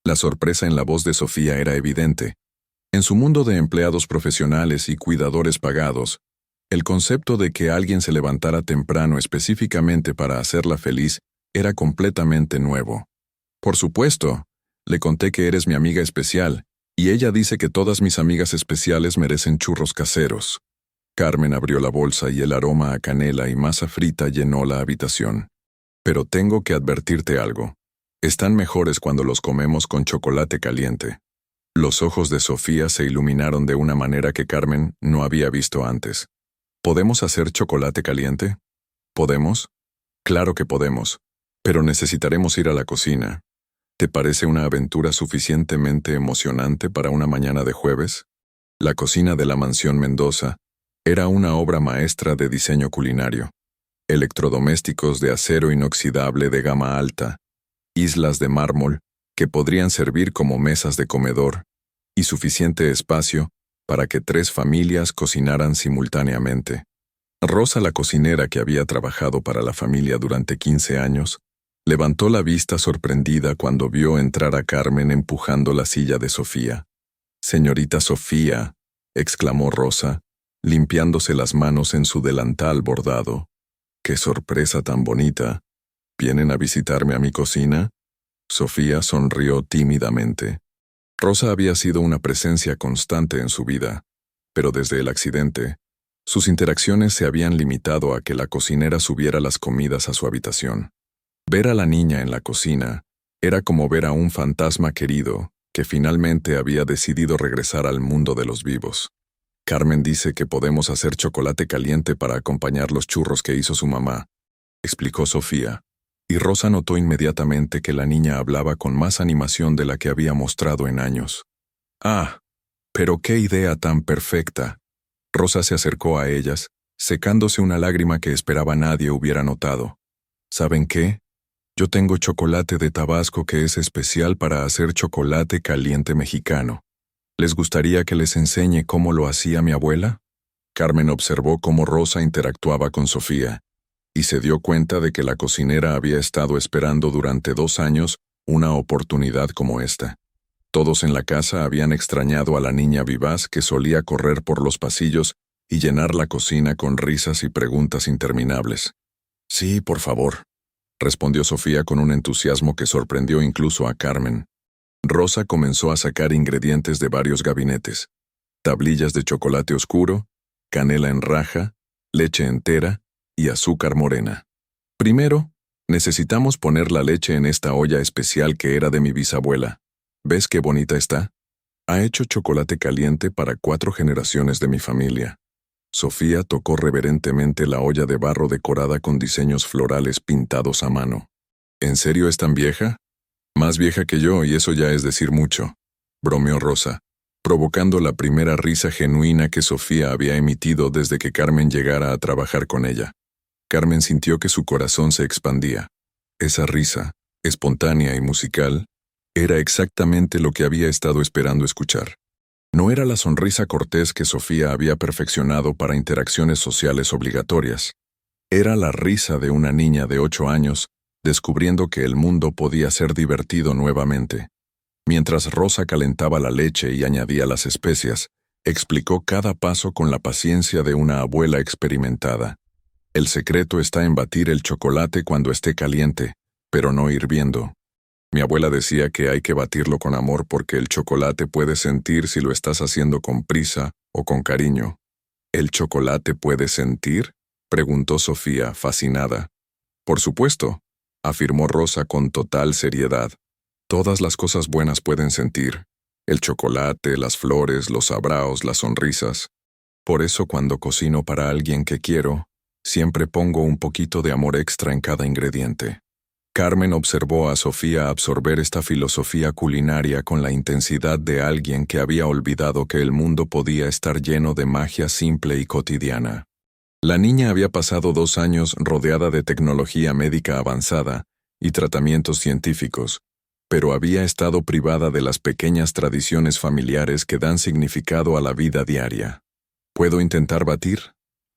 La sorpresa en la voz de Sofía era evidente. En su mundo de empleados profesionales y cuidadores pagados, el concepto de que alguien se levantara temprano específicamente para hacerla feliz era completamente nuevo. «Por supuesto, le conté que eres mi amiga especial, y ella dice que todas mis amigas especiales merecen churros caseros». Carmen abrió la bolsa y el aroma a canela y masa frita llenó la habitación. «Pero tengo que advertirte algo. Están mejores cuando los comemos con chocolate caliente». Los ojos de Sofía se iluminaron de una manera que Carmen no había visto antes. «¿Podemos hacer chocolate caliente?». «¿Podemos?». «Claro que podemos, pero necesitaremos ir a la cocina. ¿Te parece una aventura suficientemente emocionante para una mañana de jueves?». La cocina de la mansión Mendoza era una obra maestra de diseño culinario. Electrodomésticos de acero inoxidable de gama alta, islas de mármol que podrían servir como mesas de comedor, y suficiente espacio para que 3 familias cocinaran simultáneamente. Rosa, la cocinera que había trabajado para la familia durante 15 años, levantó la vista sorprendida cuando vio entrar a Carmen empujando la silla de Sofía. «Señorita Sofía», exclamó Rosa, limpiándose las manos en su delantal bordado. «¡Qué sorpresa tan bonita! ¿Vienen a visitarme a mi cocina?» Sofía sonrió tímidamente. Rosa había sido una presencia constante en su vida, pero desde el accidente, sus interacciones se habían limitado a que la cocinera subiera las comidas a su habitación. Ver a la niña en la cocina era como ver a un fantasma querido que finalmente había decidido regresar al mundo de los vivos. «Carmen dice que podemos hacer chocolate caliente para acompañar los churros que hizo su mamá», explicó Sofía, y Rosa notó inmediatamente que la niña hablaba con más animación de la que había mostrado en años. «¡Ah! Pero qué idea tan perfecta». Rosa se acercó a ellas, secándose una lágrima que esperaba nadie hubiera notado. «¿Saben qué? Yo tengo chocolate de Tabasco que es especial para hacer chocolate caliente mexicano. ¿Les gustaría que les enseñe cómo lo hacía mi abuela?» Carmen observó cómo Rosa interactuaba con Sofía, y se dio cuenta de que la cocinera había estado esperando durante 2 años una oportunidad como esta. Todos en la casa habían extrañado a la niña vivaz que solía correr por los pasillos y llenar la cocina con risas y preguntas interminables. «Sí, por favor», respondió Sofía con un entusiasmo que sorprendió incluso a Carmen. Rosa comenzó a sacar ingredientes de varios gabinetes: tablillas de chocolate oscuro, canela en raja, leche entera y azúcar morena. «Primero, necesitamos poner la leche en esta olla especial que era de mi bisabuela. ¿Ves qué bonita está? Ha hecho chocolate caliente para 4 generaciones de mi familia». Sofía tocó reverentemente la olla de barro decorada con diseños florales pintados a mano. «¿En serio es tan vieja?» «Más vieja que yo, y eso ya es decir mucho», bromeó Rosa, provocando la primera risa genuina que Sofía había emitido desde que Carmen llegara a trabajar con ella. Carmen sintió que su corazón se expandía. Esa risa, espontánea y musical, era exactamente lo que había estado esperando escuchar. No era la sonrisa cortés que Sofía había perfeccionado para interacciones sociales obligatorias. Era la risa de una niña de 8 años, descubriendo que el mundo podía ser divertido nuevamente. Mientras Rosa calentaba la leche y añadía las especias, explicó cada paso con la paciencia de una abuela experimentada. «El secreto está en batir el chocolate cuando esté caliente, pero no hirviendo. Mi abuela decía que hay que batirlo con amor porque el chocolate puede sentir si lo estás haciendo con prisa o con cariño». «¿El chocolate puede sentir?», preguntó Sofía, fascinada. «Por supuesto», afirmó Rosa con total seriedad. «Todas las cosas buenas pueden sentir. El chocolate, las flores, los abraos, las sonrisas. Por eso cuando cocino para alguien que quiero, siempre pongo un poquito de amor extra en cada ingrediente». Carmen observó a Sofía absorber esta filosofía culinaria con la intensidad de alguien que había olvidado que el mundo podía estar lleno de magia simple y cotidiana. La niña había pasado 2 años rodeada de tecnología médica avanzada y tratamientos científicos, pero había estado privada de las pequeñas tradiciones familiares que dan significado a la vida diaria. «¿Puedo intentar batir?»,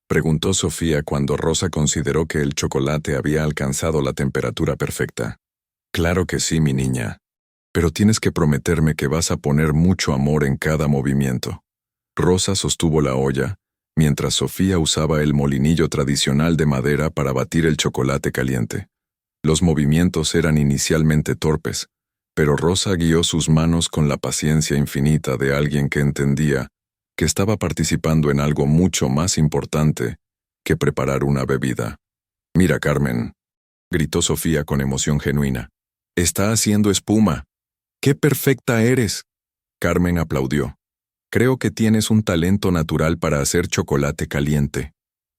preguntó Sofía cuando Rosa consideró que el chocolate había alcanzado la temperatura perfecta. «Claro que sí, mi niña. Pero tienes que prometerme que vas a poner mucho amor en cada movimiento». Rosa sostuvo la olla, mientras Sofía usaba el molinillo tradicional de madera para batir el chocolate caliente. Los movimientos eran inicialmente torpes, pero Rosa guió sus manos con la paciencia infinita de alguien que entendía que estaba participando en algo mucho más importante que preparar una bebida. «Mira, Carmen», gritó Sofía con emoción genuina. «Está haciendo espuma. ¡Qué perfecta eres!». Carmen aplaudió. «Creo que tienes un talento natural para hacer chocolate caliente».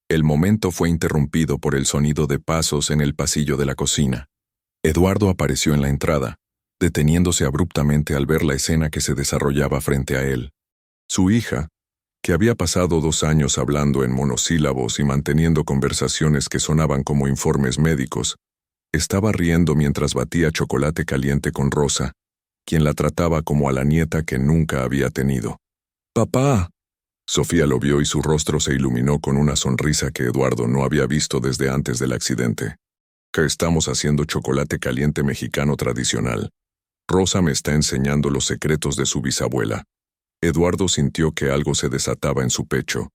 El momento fue interrumpido por el sonido de pasos en el pasillo de la cocina. Eduardo apareció en la entrada, deteniéndose abruptamente al ver la escena que se desarrollaba frente a él. Su hija, que había pasado 2 años hablando en monosílabos y manteniendo conversaciones que sonaban como informes médicos, estaba riendo mientras batía chocolate caliente con Rosa, quien la trataba como a la nieta que nunca había tenido. «Papá», Sofía lo vio y su rostro se iluminó con una sonrisa que Eduardo no había visto desde antes del accidente. Que estamos haciendo chocolate caliente mexicano tradicional. Rosa me está enseñando los secretos de su bisabuela. Eduardo sintió que algo se desataba en su pecho,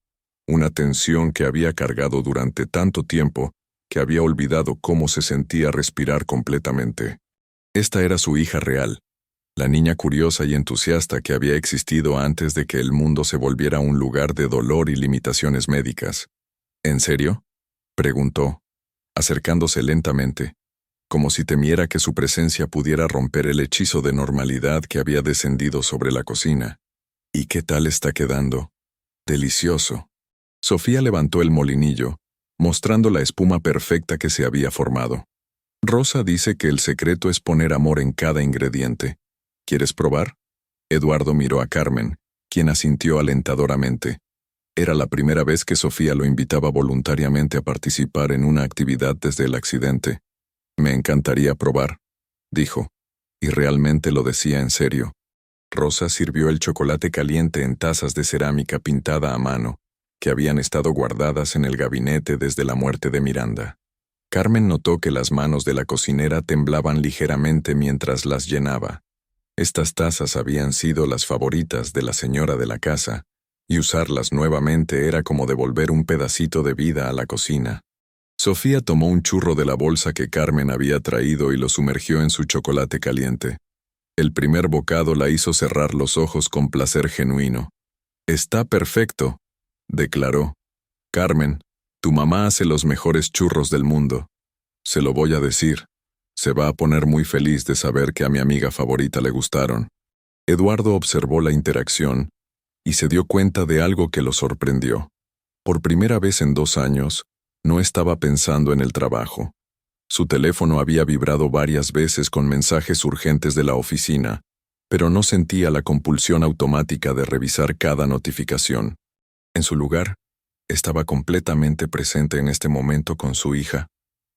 una tensión que había cargado durante tanto tiempo que había olvidado cómo se sentía respirar completamente. Esta era su hija real, la niña curiosa y entusiasta que había existido antes de que el mundo se volviera un lugar de dolor y limitaciones médicas. ¿En serio?, preguntó, acercándose lentamente, como si temiera que su presencia pudiera romper el hechizo de normalidad que había descendido sobre la cocina. ¿Y qué tal está quedando? Delicioso. Sofía levantó el molinillo, mostrando la espuma perfecta que se había formado. Rosa dice que el secreto es poner amor en cada ingrediente. ¿Quieres probar? Eduardo miró a Carmen, quien asintió alentadoramente. Era la primera vez que Sofía lo invitaba voluntariamente a participar en una actividad desde el accidente. Me encantaría probar, dijo, y realmente lo decía en serio. Rosa sirvió el chocolate caliente en tazas de cerámica pintada a mano, que habían estado guardadas en el gabinete desde la muerte de Miranda. Carmen notó que las manos de la cocinera temblaban ligeramente mientras las llenaba. Estas tazas habían sido las favoritas de la señora de la casa, y usarlas nuevamente era como devolver un pedacito de vida a la cocina. Sofía tomó un churro de la bolsa que Carmen había traído y lo sumergió en su chocolate caliente. El primer bocado la hizo cerrar los ojos con placer genuino. «Está perfecto», declaró. «Carmen, tu mamá hace los mejores churros del mundo. Se lo voy a decir. Se va a poner muy feliz de saber que a mi amiga favorita le gustaron». Eduardo observó la interacción y se dio cuenta de algo que lo sorprendió. Por primera vez en 2 años, no estaba pensando en el trabajo. Su teléfono había vibrado varias veces con mensajes urgentes de la oficina, pero no sentía la compulsión automática de revisar cada notificación. En su lugar, estaba completamente presente en este momento con su hija,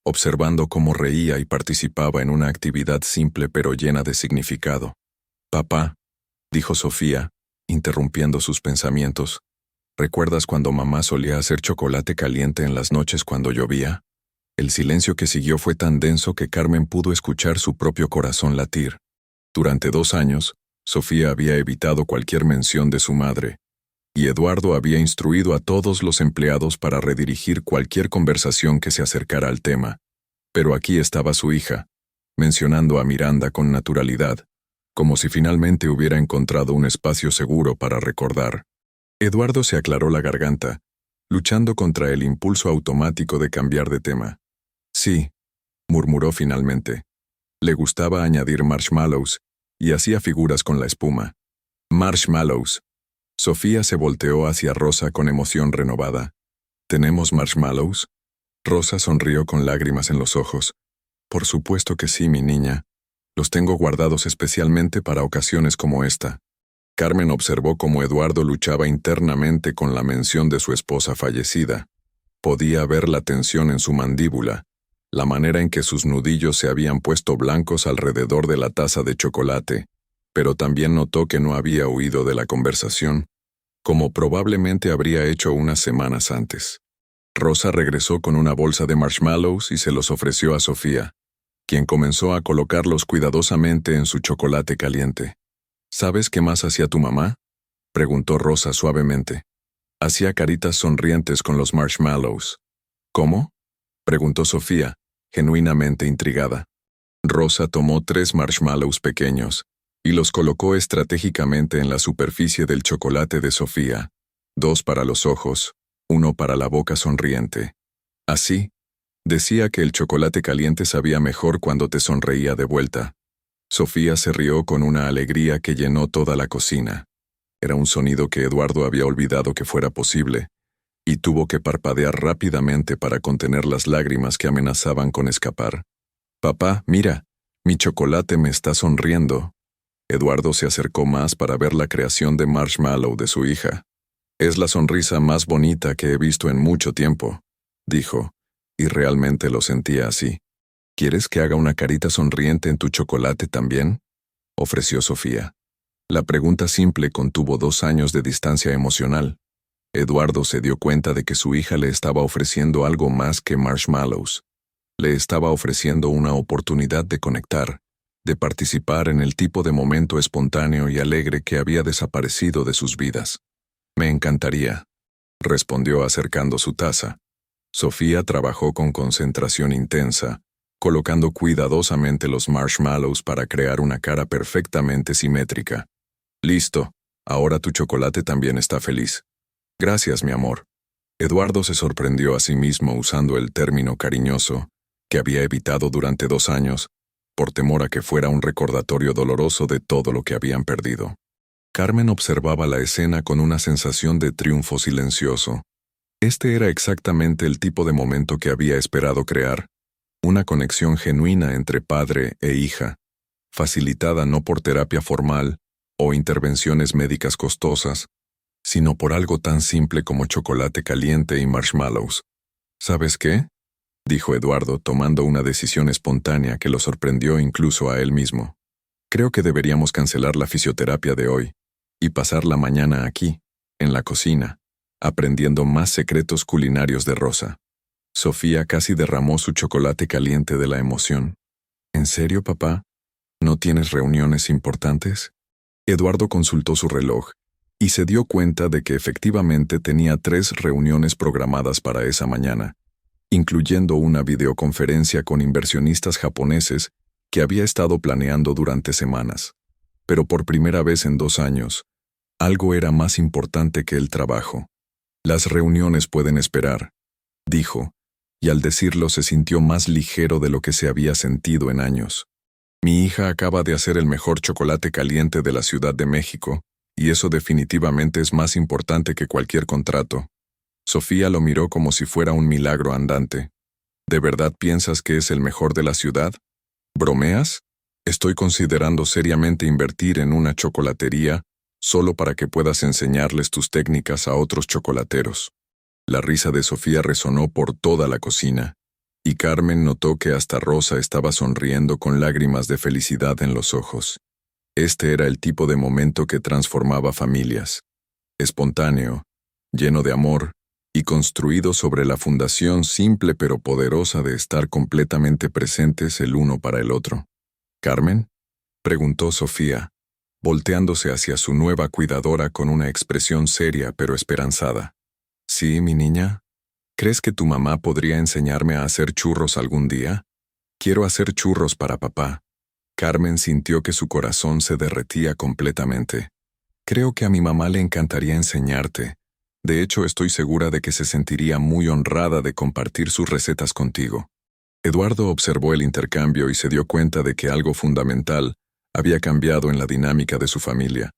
observando cómo reía y participaba en una actividad simple pero llena de significado. «Papá», dijo Sofía, interrumpiendo sus pensamientos, «¿recuerdas cuando mamá solía hacer chocolate caliente en las noches cuando llovía?» El silencio que siguió fue tan denso que Carmen pudo escuchar su propio corazón latir. Durante 2 años, Sofía había evitado cualquier mención de su madre, y Eduardo había instruido a todos los empleados para redirigir cualquier conversación que se acercara al tema. Pero aquí estaba su hija, mencionando a Miranda con naturalidad, como si finalmente hubiera encontrado un espacio seguro para recordar. Eduardo se aclaró la garganta, luchando contra el impulso automático de cambiar de tema. «Sí», murmuró finalmente. Le gustaba añadir marshmallows, y hacía figuras con la espuma. «Marshmallows». Sofía se volteó hacia Rosa con emoción renovada. «¿Tenemos marshmallows?» Rosa sonrió con lágrimas en los ojos. «Por supuesto que sí, mi niña. Los tengo guardados especialmente para ocasiones como esta». Carmen observó cómo Eduardo luchaba internamente con la mención de su esposa fallecida. Podía ver la tensión en su mandíbula, la manera en que sus nudillos se habían puesto blancos alrededor de la taza de chocolate, pero también notó que no había huido de la conversación, como probablemente habría hecho unas semanas antes. Rosa regresó con una bolsa de marshmallows y se los ofreció a Sofía, quien comenzó a colocarlos cuidadosamente en su chocolate caliente. «¿Sabes qué más hacía tu mamá?», preguntó Rosa suavemente. «Hacía caritas sonrientes con los marshmallows». «¿Cómo?», preguntó Sofía, genuinamente intrigada. Rosa tomó 3 marshmallows pequeños y los colocó estratégicamente en la superficie del chocolate de Sofía, 2 para los ojos, 1 para la boca sonriente. Así, decía que el chocolate caliente sabía mejor cuando te sonreía de vuelta. Sofía se rió con una alegría que llenó toda la cocina. Era un sonido que Eduardo había olvidado que fuera posible, y tuvo que parpadear rápidamente para contener las lágrimas que amenazaban con escapar. «Papá, mira, mi chocolate me está sonriendo». Eduardo se acercó más para ver la creación de marshmallow de su hija. «Es la sonrisa más bonita que he visto en mucho tiempo», dijo, y realmente lo sentía así. «¿Quieres que haga una carita sonriente en tu chocolate también?», ofreció Sofía. La pregunta simple contuvo 2 años de distancia emocional. Eduardo se dio cuenta de que su hija le estaba ofreciendo algo más que marshmallows. Le estaba ofreciendo una oportunidad de conectar, de participar en el tipo de momento espontáneo y alegre que había desaparecido de sus vidas. Me encantaría, respondió acercando su taza. Sofía trabajó con concentración intensa, colocando cuidadosamente los marshmallows para crear una cara perfectamente simétrica. Listo, ahora tu chocolate también está feliz. Gracias, mi amor. Eduardo se sorprendió a sí mismo usando el término cariñoso, que había evitado durante 2 años, por temor a que fuera un recordatorio doloroso de todo lo que habían perdido. Carmen observaba la escena con una sensación de triunfo silencioso. Este era exactamente el tipo de momento que había esperado crear, una conexión genuina entre padre e hija, facilitada no por terapia formal o intervenciones médicas costosas, sino por algo tan simple como chocolate caliente y marshmallows. ¿Sabes qué?, dijo Eduardo, tomando una decisión espontánea que lo sorprendió incluso a él mismo. Creo que deberíamos cancelar la fisioterapia de hoy y pasar la mañana aquí, en la cocina, aprendiendo más secretos culinarios de Rosa. Sofía casi derramó su chocolate caliente de la emoción. ¿En serio, papá? ¿No tienes reuniones importantes? Eduardo consultó su reloj y se dio cuenta de que efectivamente tenía 3 reuniones programadas para esa mañana, incluyendo una videoconferencia con inversionistas japoneses que había estado planeando durante semanas. Pero por primera vez en 2 años, algo era más importante que el trabajo. Las reuniones pueden esperar, dijo, y al decirlo se sintió más ligero de lo que se había sentido en años. Mi hija acaba de hacer el mejor chocolate caliente de la Ciudad de México, y eso definitivamente es más importante que cualquier contrato. Sofía lo miró como si fuera un milagro andante. ¿De verdad piensas que es el mejor de la ciudad? ¿Bromeas? Estoy considerando seriamente invertir en una chocolatería solo para que puedas enseñarles tus técnicas a otros chocolateros. La risa de Sofía resonó por toda la cocina, y Carmen notó que hasta Rosa estaba sonriendo con lágrimas de felicidad en los ojos. Este era el tipo de momento que transformaba familias. Espontáneo, lleno de amor, y construido sobre la fundación simple pero poderosa de estar completamente presentes el uno para el otro. ¿Carmen?, preguntó Sofía, volteándose hacia su nueva cuidadora con una expresión seria pero esperanzada. ¿Sí, mi niña? ¿Crees que tu mamá podría enseñarme a hacer churros algún día? Quiero hacer churros para papá. Carmen sintió que su corazón se derretía completamente. Creo que a mi mamá le encantaría enseñarte. De hecho, estoy segura de que se sentiría muy honrada de compartir sus recetas contigo. Eduardo observó el intercambio y se dio cuenta de que algo fundamental había cambiado en la dinámica de su familia.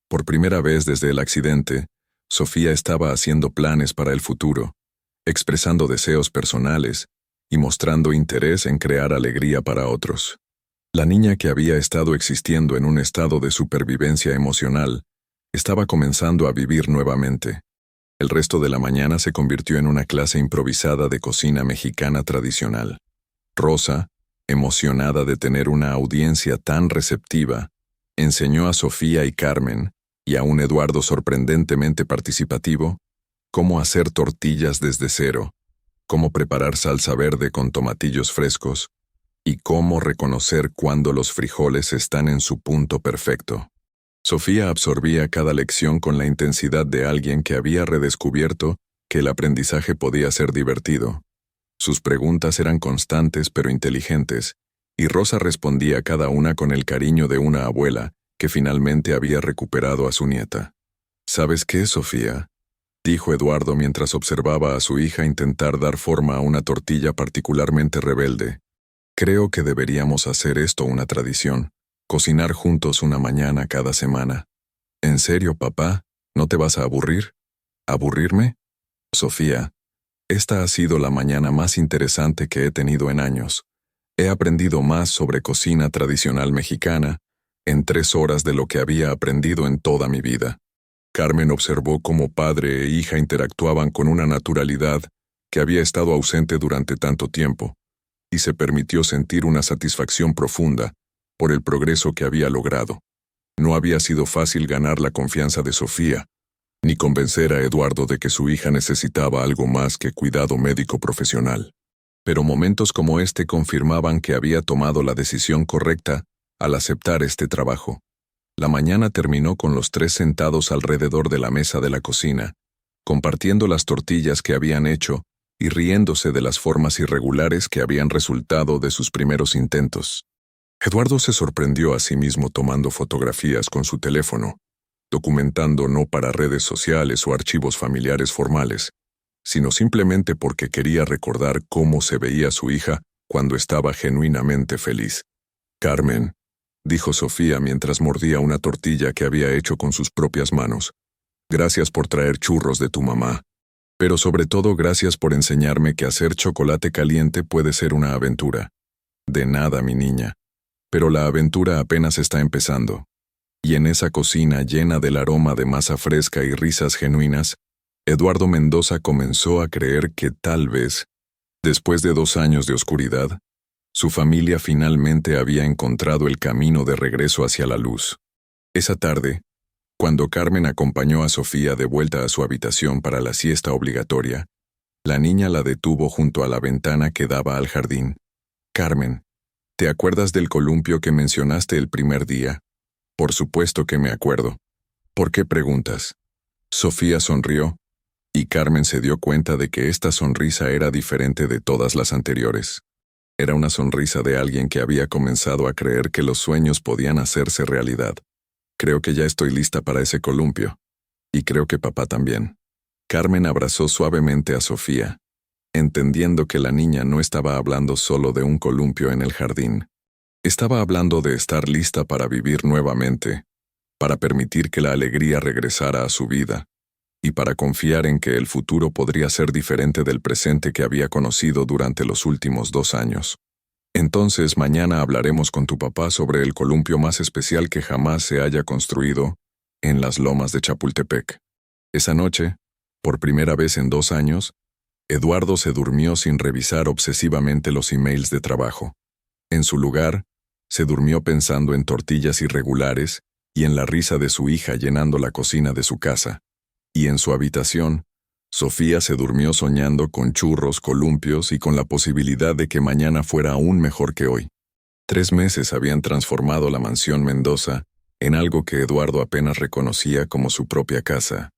Por primera vez desde el accidente, Sofía estaba haciendo planes para el futuro, expresando deseos personales y mostrando interés en crear alegría para otros. La niña que había estado existiendo en un estado de supervivencia emocional estaba comenzando a vivir nuevamente. El resto de la mañana se convirtió en una clase improvisada de cocina mexicana tradicional. Rosa, emocionada de tener una audiencia tan receptiva, enseñó a Sofía y Carmen, y a un Eduardo sorprendentemente participativo, cómo hacer tortillas desde cero, cómo preparar salsa verde con tomatillos frescos, y cómo reconocer cuando los frijoles están en su punto perfecto. Sofía absorbía cada lección con la intensidad de alguien que había redescubierto que el aprendizaje podía ser divertido. Sus preguntas eran constantes pero inteligentes, y Rosa respondía cada una con el cariño de una abuela que finalmente había recuperado a su nieta. ¿Sabes qué, Sofía?, dijo Eduardo mientras observaba a su hija intentar dar forma a una tortilla particularmente rebelde. Creo que deberíamos hacer esto una tradición. Cocinar juntos una mañana cada semana. ¿En serio, papá? ¿No te vas a aburrir? ¿Aburrirme? Sofía, esta ha sido la mañana más interesante que he tenido en años. He aprendido más sobre cocina tradicional mexicana en 3 horas de lo que había aprendido en toda mi vida. Carmen observó cómo padre e hija interactuaban con una naturalidad que había estado ausente durante tanto tiempo, y se permitió sentir una satisfacción profunda por el progreso que había logrado. No había sido fácil ganar la confianza de Sofía, ni convencer a Eduardo de que su hija necesitaba algo más que cuidado médico profesional. Pero momentos como este confirmaban que había tomado la decisión correcta al aceptar este trabajo. La mañana terminó con los tres sentados alrededor de la mesa de la cocina, compartiendo las tortillas que habían hecho y riéndose de las formas irregulares que habían resultado de sus primeros intentos. Eduardo se sorprendió a sí mismo tomando fotografías con su teléfono, documentando no para redes sociales o archivos familiares formales, sino simplemente porque quería recordar cómo se veía su hija cuando estaba genuinamente feliz. «Carmen», dijo Sofía mientras mordía una tortilla que había hecho con sus propias manos, «gracias por traer churros de tu mamá. Pero sobre todo gracias por enseñarme que hacer chocolate caliente puede ser una aventura». «De nada, mi niña. Pero la aventura apenas está empezando». Y en esa cocina llena del aroma de masa fresca y risas genuinas, Eduardo Mendoza comenzó a creer que tal vez, después de 2 años de oscuridad, su familia finalmente había encontrado el camino de regreso hacia la luz. Esa tarde, cuando Carmen acompañó a Sofía de vuelta a su habitación para la siesta obligatoria, la niña la detuvo junto a la ventana que daba al jardín. «Carmen, ¿te acuerdas del columpio que mencionaste el primer día?» «Por supuesto que me acuerdo». «¿Por qué preguntas?» Sofía sonrió, y Carmen se dio cuenta de que esta sonrisa era diferente de todas las anteriores. Era una sonrisa de alguien que había comenzado a creer que los sueños podían hacerse realidad. «Creo que ya estoy lista para ese columpio. Y creo que papá también». Carmen abrazó suavemente a Sofía, entendiendo que la niña no estaba hablando solo de un columpio en el jardín. Estaba hablando de estar lista para vivir nuevamente, para permitir que la alegría regresara a su vida, y para confiar en que el futuro podría ser diferente del presente que había conocido durante los últimos 2 años. «Entonces mañana hablaremos con tu papá sobre el columpio más especial que jamás se haya construido en las lomas de Chapultepec». Esa noche, por primera vez en 2 años, Eduardo se durmió sin revisar obsesivamente los emails de trabajo. En su lugar, se durmió pensando en tortillas irregulares y en la risa de su hija llenando la cocina de su casa. Y en su habitación, Sofía se durmió soñando con churros, columpios y con la posibilidad de que mañana fuera aún mejor que hoy. 3 meses habían transformado la mansión Mendoza en algo que Eduardo apenas reconocía como su propia casa.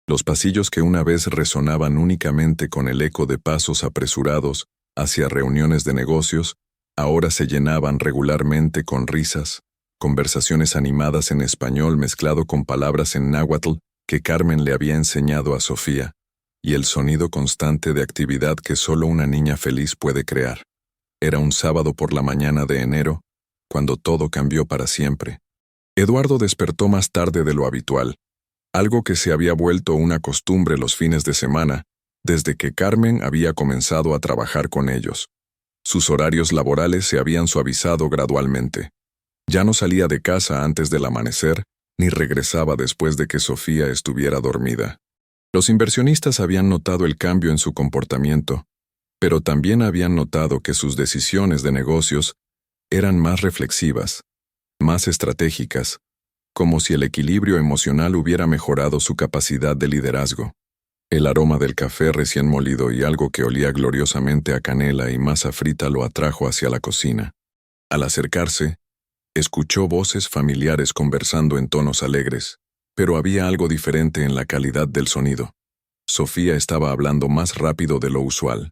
Los pasillos que una vez resonaban únicamente con el eco de pasos apresurados hacia reuniones de negocios, ahora se llenaban regularmente con risas, conversaciones animadas en español mezclado con palabras en náhuatl que Carmen le había enseñado a Sofía, y el sonido constante de actividad que solo una niña feliz puede crear. Era un sábado por la mañana de enero, cuando todo cambió para siempre. Eduardo despertó más tarde de lo habitual, algo que se había vuelto una costumbre los fines de semana, desde que Carmen había comenzado a trabajar con ellos. Sus horarios laborales se habían suavizado gradualmente. Ya no salía de casa antes del amanecer, ni regresaba después de que Sofía estuviera dormida. Los inversionistas habían notado el cambio en su comportamiento, pero también habían notado que sus decisiones de negocios eran más reflexivas, más estratégicas, como si el equilibrio emocional hubiera mejorado su capacidad de liderazgo. El aroma del café recién molido y algo que olía gloriosamente a canela y masa frita lo atrajo hacia la cocina. Al acercarse, escuchó voces familiares conversando en tonos alegres, pero había algo diferente en la calidad del sonido. Sofía estaba hablando más rápido de lo usual,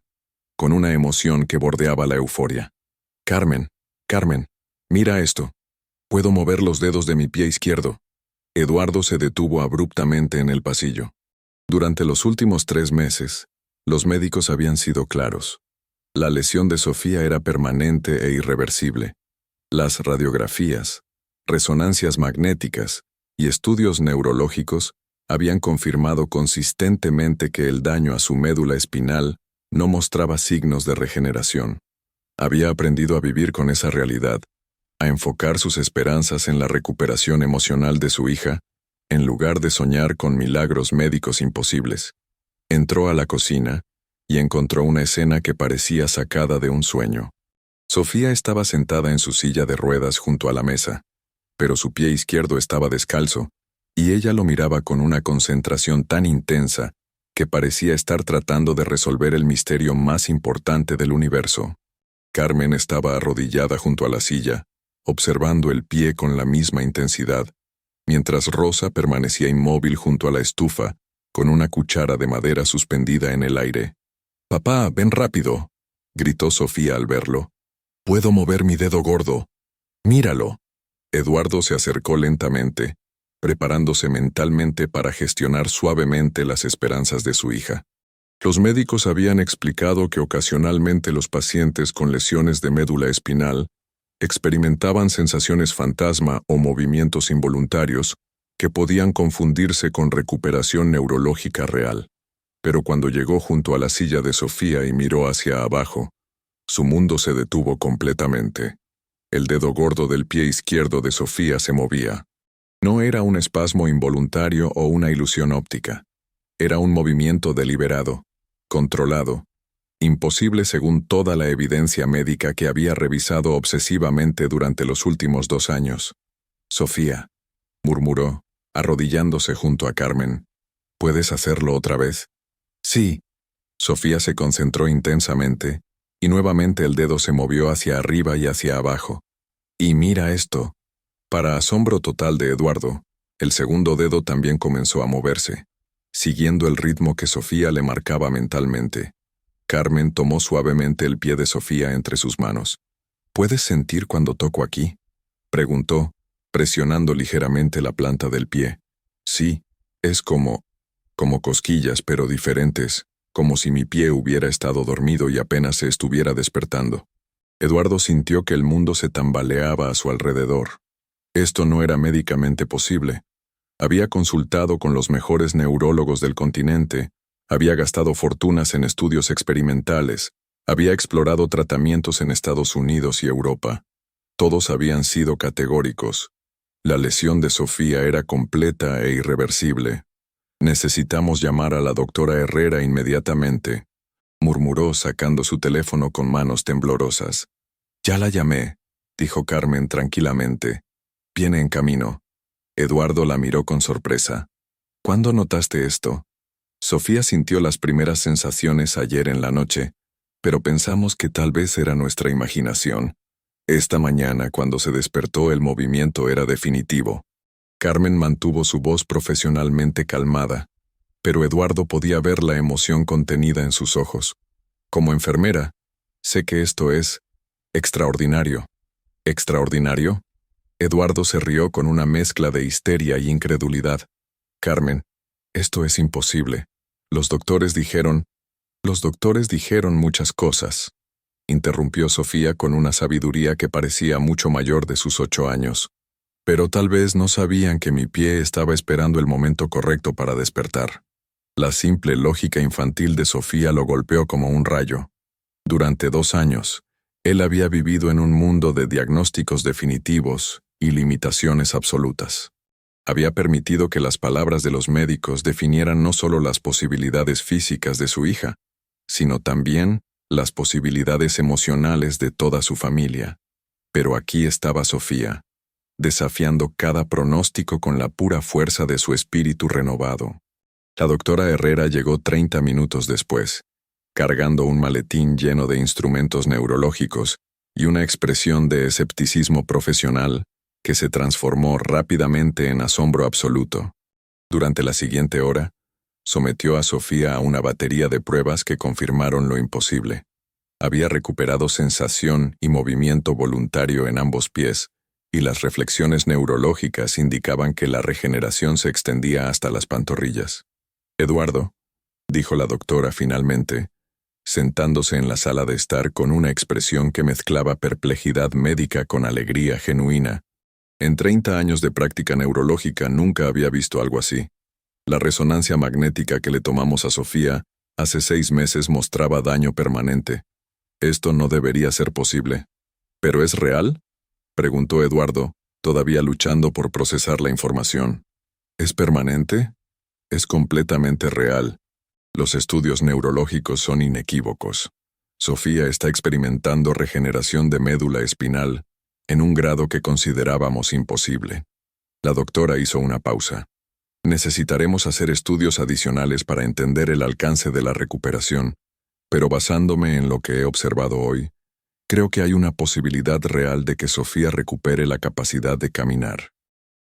con una emoción que bordeaba la euforia. «Carmen, Carmen, mira esto. Puedo mover los dedos de mi pie izquierdo». Eduardo se detuvo abruptamente en el pasillo. Durante los últimos 3 meses, los médicos habían sido claros. La lesión de Sofía era permanente e irreversible. Las radiografías, resonancias magnéticas y estudios neurológicos habían confirmado consistentemente que el daño a su médula espinal no mostraba signos de regeneración. Había aprendido a vivir con esa realidad, a enfocar sus esperanzas en la recuperación emocional de su hija, en lugar de soñar con milagros médicos imposibles. Entró a la cocina y encontró una escena que parecía sacada de un sueño. Sofía estaba sentada en su silla de ruedas junto a la mesa, pero su pie izquierdo estaba descalzo, y ella lo miraba con una concentración tan intensa que parecía estar tratando de resolver el misterio más importante del universo. Carmen estaba arrodillada junto a la silla, observando el pie con la misma intensidad, mientras Rosa permanecía inmóvil junto a la estufa, con una cuchara de madera suspendida en el aire. «Papá, ven rápido», gritó Sofía al verlo. «Puedo mover mi dedo gordo. Míralo». Eduardo se acercó lentamente, preparándose mentalmente para gestionar suavemente las esperanzas de su hija. Los médicos habían explicado que ocasionalmente los pacientes con lesiones de médula espinal experimentaban sensaciones fantasma o movimientos involuntarios que podían confundirse con recuperación neurológica real. Pero cuando llegó junto a la silla de Sofía y miró hacia abajo, su mundo se detuvo completamente. El dedo gordo del pie izquierdo de Sofía se movía. No era un espasmo involuntario o una ilusión óptica. Era un movimiento deliberado, controlado, imposible según toda la evidencia médica que había revisado obsesivamente durante los últimos 2 años. «Sofía», murmuró, arrodillándose junto a Carmen. «¿Puedes hacerlo otra vez?» «Sí». Sofía se concentró intensamente, y nuevamente el dedo se movió hacia arriba y hacia abajo. «Y mira esto». Para asombro total de Eduardo, el segundo dedo también comenzó a moverse, siguiendo el ritmo que Sofía le marcaba mentalmente. Carmen tomó suavemente el pie de Sofía entre sus manos. «¿Puedes sentir cuando toco aquí?», preguntó, presionando ligeramente la planta del pie. «Sí, es como cosquillas, pero diferentes, como si mi pie hubiera estado dormido y apenas se estuviera despertando». Eduardo sintió que el mundo se tambaleaba a su alrededor. Esto no era médicamente posible. Había consultado con los mejores neurólogos del continente, había gastado fortunas en estudios experimentales, había explorado tratamientos en Estados Unidos y Europa. Todos habían sido categóricos. La lesión de Sofía era completa e irreversible. «Necesitamos llamar a la doctora Herrera inmediatamente», murmuró sacando su teléfono con manos temblorosas. «Ya la llamé», dijo Carmen tranquilamente. «Viene en camino». Eduardo la miró con sorpresa. «¿Cuándo notaste esto?» Sofía sintió las primeras sensaciones ayer en la noche, pero pensamos que tal vez era nuestra imaginación. Esta mañana, cuando se despertó, el movimiento era definitivo. Carmen mantuvo su voz profesionalmente calmada, pero Eduardo podía ver la emoción contenida en sus ojos. «Como enfermera, sé que esto es extraordinario». «¿Extraordinario?» Eduardo se rió con una mezcla de histeria y incredulidad. «Carmen, esto es imposible. Los doctores dijeron muchas cosas», interrumpió Sofía con una sabiduría que parecía mucho mayor de sus 8 años. «Pero tal vez no sabían que mi pie estaba esperando el momento correcto para despertar». La simple lógica infantil de Sofía lo golpeó como un rayo. Durante 2 años, él había vivido en un mundo de diagnósticos definitivos y limitaciones absolutas. Había permitido que las palabras de los médicos definieran no solo las posibilidades físicas de su hija, sino también las posibilidades emocionales de toda su familia. Pero aquí estaba Sofía, desafiando cada pronóstico con la pura fuerza de su espíritu renovado. La doctora Herrera llegó 30 minutos después, cargando un maletín lleno de instrumentos neurológicos y una expresión de escepticismo profesional que se transformó rápidamente en asombro absoluto. Durante la siguiente hora, sometió a Sofía a una batería de pruebas que confirmaron lo imposible. Había recuperado sensación y movimiento voluntario en ambos pies, y las reflexiones neurológicas indicaban que la regeneración se extendía hasta las pantorrillas. «Eduardo», dijo la doctora finalmente, sentándose en la sala de estar con una expresión que mezclaba perplejidad médica con alegría genuina. En 30 años de práctica neurológica nunca había visto algo así. La resonancia magnética que le tomamos a Sofía hace 6 meses mostraba daño permanente. Esto no debería ser posible. ¿Pero es real?, preguntó Eduardo, todavía luchando por procesar la información. ¿Es permanente? Es completamente real. Los estudios neurológicos son inequívocos. Sofía está experimentando regeneración de médula espinal en un grado que considerábamos imposible. La doctora hizo una pausa. Necesitaremos hacer estudios adicionales para entender el alcance de la recuperación, pero basándome en lo que he observado hoy, creo que hay una posibilidad real de que Sofía recupere la capacidad de caminar.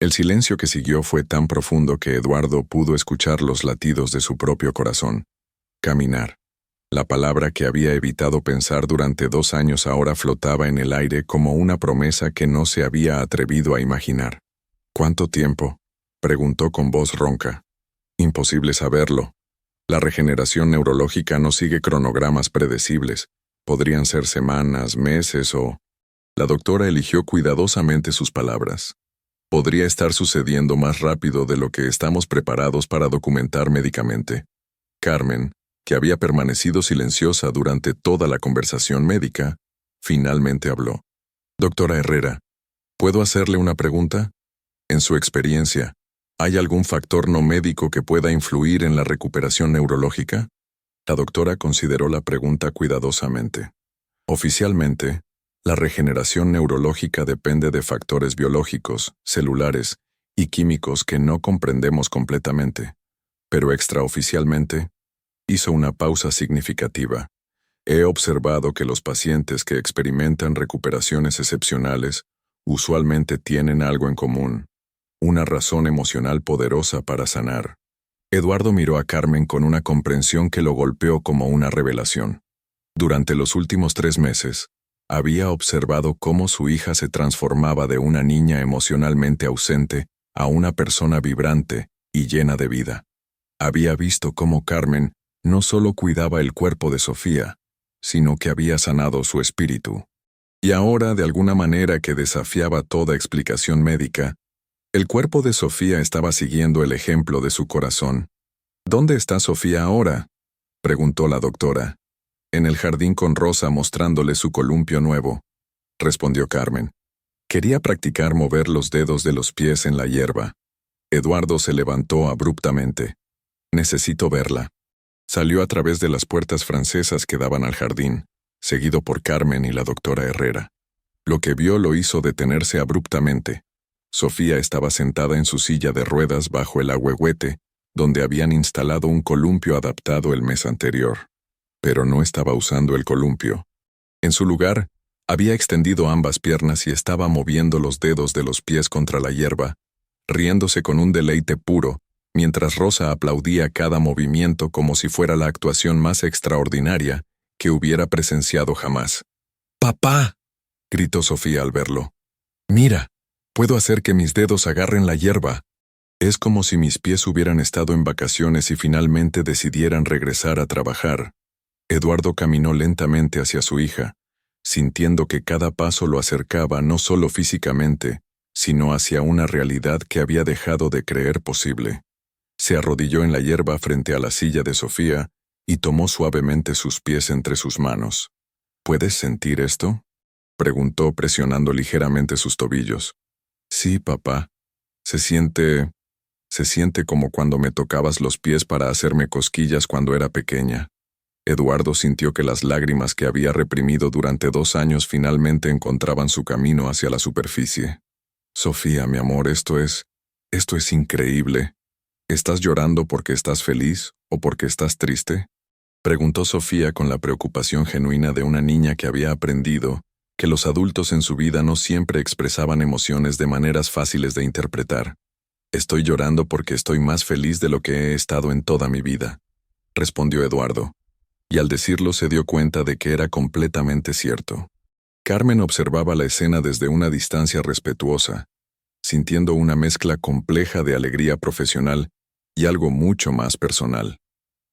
El silencio que siguió fue tan profundo que Eduardo pudo escuchar los latidos de su propio corazón. Caminar. La palabra que había evitado pensar durante 2 años ahora flotaba en el aire como una promesa que no se había atrevido a imaginar. ¿Cuánto tiempo?, preguntó con voz ronca. Imposible saberlo. La regeneración neurológica no sigue cronogramas predecibles. Podrían ser semanas, meses o... La doctora eligió cuidadosamente sus palabras. Podría estar sucediendo más rápido de lo que estamos preparados para documentar médicamente. Carmen, que había permanecido silenciosa durante toda la conversación médica, finalmente habló. Doctora Herrera, ¿puedo hacerle una pregunta? En su experiencia, ¿hay algún factor no médico que pueda influir en la recuperación neurológica? La doctora consideró la pregunta cuidadosamente. Oficialmente, la regeneración neurológica depende de factores biológicos, celulares y químicos que no comprendemos completamente. Pero extraoficialmente, hizo una pausa significativa. He observado que los pacientes que experimentan recuperaciones excepcionales usualmente tienen algo en común, una razón emocional poderosa para sanar. Eduardo miró a Carmen con una comprensión que lo golpeó como una revelación. Durante los últimos 3 meses, había observado cómo su hija se transformaba de una niña emocionalmente ausente a una persona vibrante y llena de vida. Había visto cómo Carmen no solo cuidaba el cuerpo de Sofía, sino que había sanado su espíritu. Y ahora, de alguna manera que desafiaba toda explicación médica, el cuerpo de Sofía estaba siguiendo el ejemplo de su corazón. ¿Dónde está Sofía ahora?, preguntó la doctora. En el jardín con Rosa mostrándole su columpio nuevo, respondió Carmen. Quería practicar mover los dedos de los pies en la hierba. Eduardo se levantó abruptamente. Necesito verla. Salió a través de las puertas francesas que daban al jardín, seguido por Carmen y la doctora Herrera. Lo que vio lo hizo detenerse abruptamente. Sofía estaba sentada en su silla de ruedas bajo el ahuehuete, donde habían instalado un columpio adaptado el mes anterior. Pero no estaba usando el columpio. En su lugar, había extendido ambas piernas y estaba moviendo los dedos de los pies contra la hierba, riéndose con un deleite puro, mientras Rosa aplaudía cada movimiento como si fuera la actuación más extraordinaria que hubiera presenciado jamás. ¡Papá!, gritó Sofía al verlo. «Mira, puedo hacer que mis dedos agarren la hierba. Es como si mis pies hubieran estado en vacaciones y finalmente decidieran regresar a trabajar». Eduardo caminó lentamente hacia su hija, sintiendo que cada paso lo acercaba no solo físicamente, sino hacia una realidad que había dejado de creer posible. Se arrodilló en la hierba frente a la silla de Sofía y tomó suavemente sus pies entre sus manos. «¿Puedes sentir esto?», preguntó presionando ligeramente sus tobillos. «Sí, papá. Se siente como cuando me tocabas los pies para hacerme cosquillas cuando era pequeña». Eduardo sintió que las lágrimas que había reprimido durante 2 años finalmente encontraban su camino hacia la superficie. «Sofía, mi amor, esto es increíble. ¿Estás llorando porque estás feliz o porque estás triste?», preguntó Sofía con la preocupación genuina de una niña que había aprendido que los adultos en su vida no siempre expresaban emociones de maneras fáciles de interpretar. «Estoy llorando porque estoy más feliz de lo que he estado en toda mi vida», respondió Eduardo. Y al decirlo se dio cuenta de que era completamente cierto. Carmen observaba la escena desde una distancia respetuosa, sintiendo una mezcla compleja de alegría profesional y algo mucho más personal.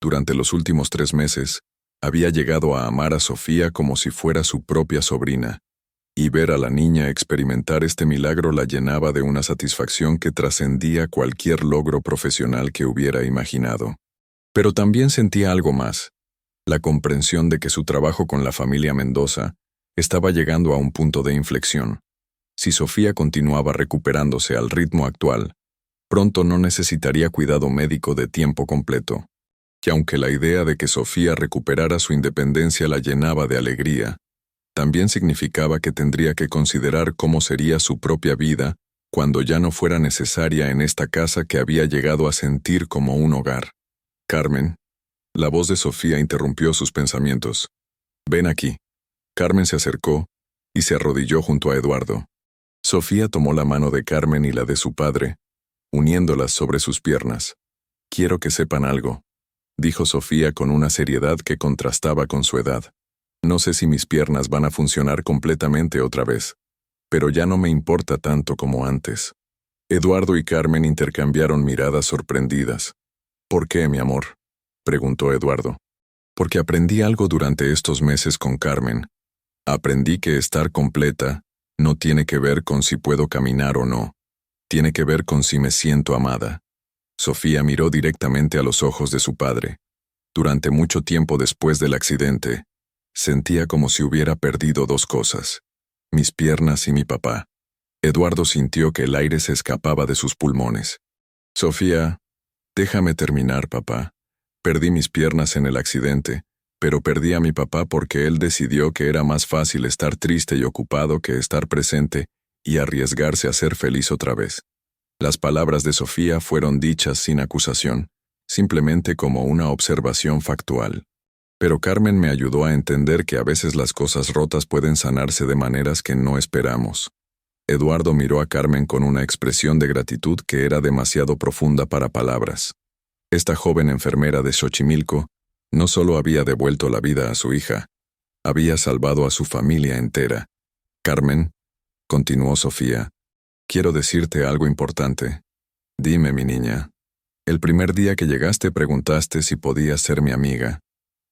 Durante los últimos 3 meses, había llegado a amar a Sofía como si fuera su propia sobrina, y ver a la niña experimentar este milagro la llenaba de una satisfacción que trascendía cualquier logro profesional que hubiera imaginado. Pero también sentía algo más. La comprensión de que su trabajo con la familia Mendoza estaba llegando a un punto de inflexión. Si Sofía continuaba recuperándose al ritmo actual, pronto no necesitaría cuidado médico de tiempo completo. Y aunque la idea de que Sofía recuperara su independencia la llenaba de alegría, también significaba que tendría que considerar cómo sería su propia vida cuando ya no fuera necesaria en esta casa que había llegado a sentir como un hogar. Carmen. La voz de Sofía interrumpió sus pensamientos. Ven aquí. Carmen se acercó y se arrodilló junto a Eduardo. Sofía tomó la mano de Carmen y la de su padre, uniéndolas sobre sus piernas. Quiero que sepan algo, dijo Sofía con una seriedad que contrastaba con su edad. No sé si mis piernas van a funcionar completamente otra vez, pero ya no me importa tanto como antes. Eduardo y Carmen intercambiaron miradas sorprendidas. ¿Por qué, mi amor?, preguntó Eduardo. Porque aprendí algo durante estos meses con Carmen. Aprendí que estar completa no tiene que ver con si puedo caminar o no. Tiene que ver con si me siento amada. Sofía miró directamente a los ojos de su padre. Durante mucho tiempo después del accidente, sentía como si hubiera perdido dos cosas: mis piernas y mi papá. Eduardo sintió que el aire se escapaba de sus pulmones. Sofía, déjame terminar, papá. Perdí mis piernas en el accidente, pero perdí a mi papá porque él decidió que era más fácil estar triste y ocupado que estar presente y arriesgarse a ser feliz otra vez. Las palabras de Sofía fueron dichas sin acusación, simplemente como una observación factual. Pero Carmen me ayudó a entender que a veces las cosas rotas pueden sanarse de maneras que no esperamos. Eduardo miró a Carmen con una expresión de gratitud que era demasiado profunda para palabras. Esta joven enfermera de Xochimilco no solo había devuelto la vida a su hija, había salvado a su familia entera. Carmen, continuó Sofía, quiero decirte algo importante. Dime, mi niña. El primer día que llegaste preguntaste si podías ser mi amiga,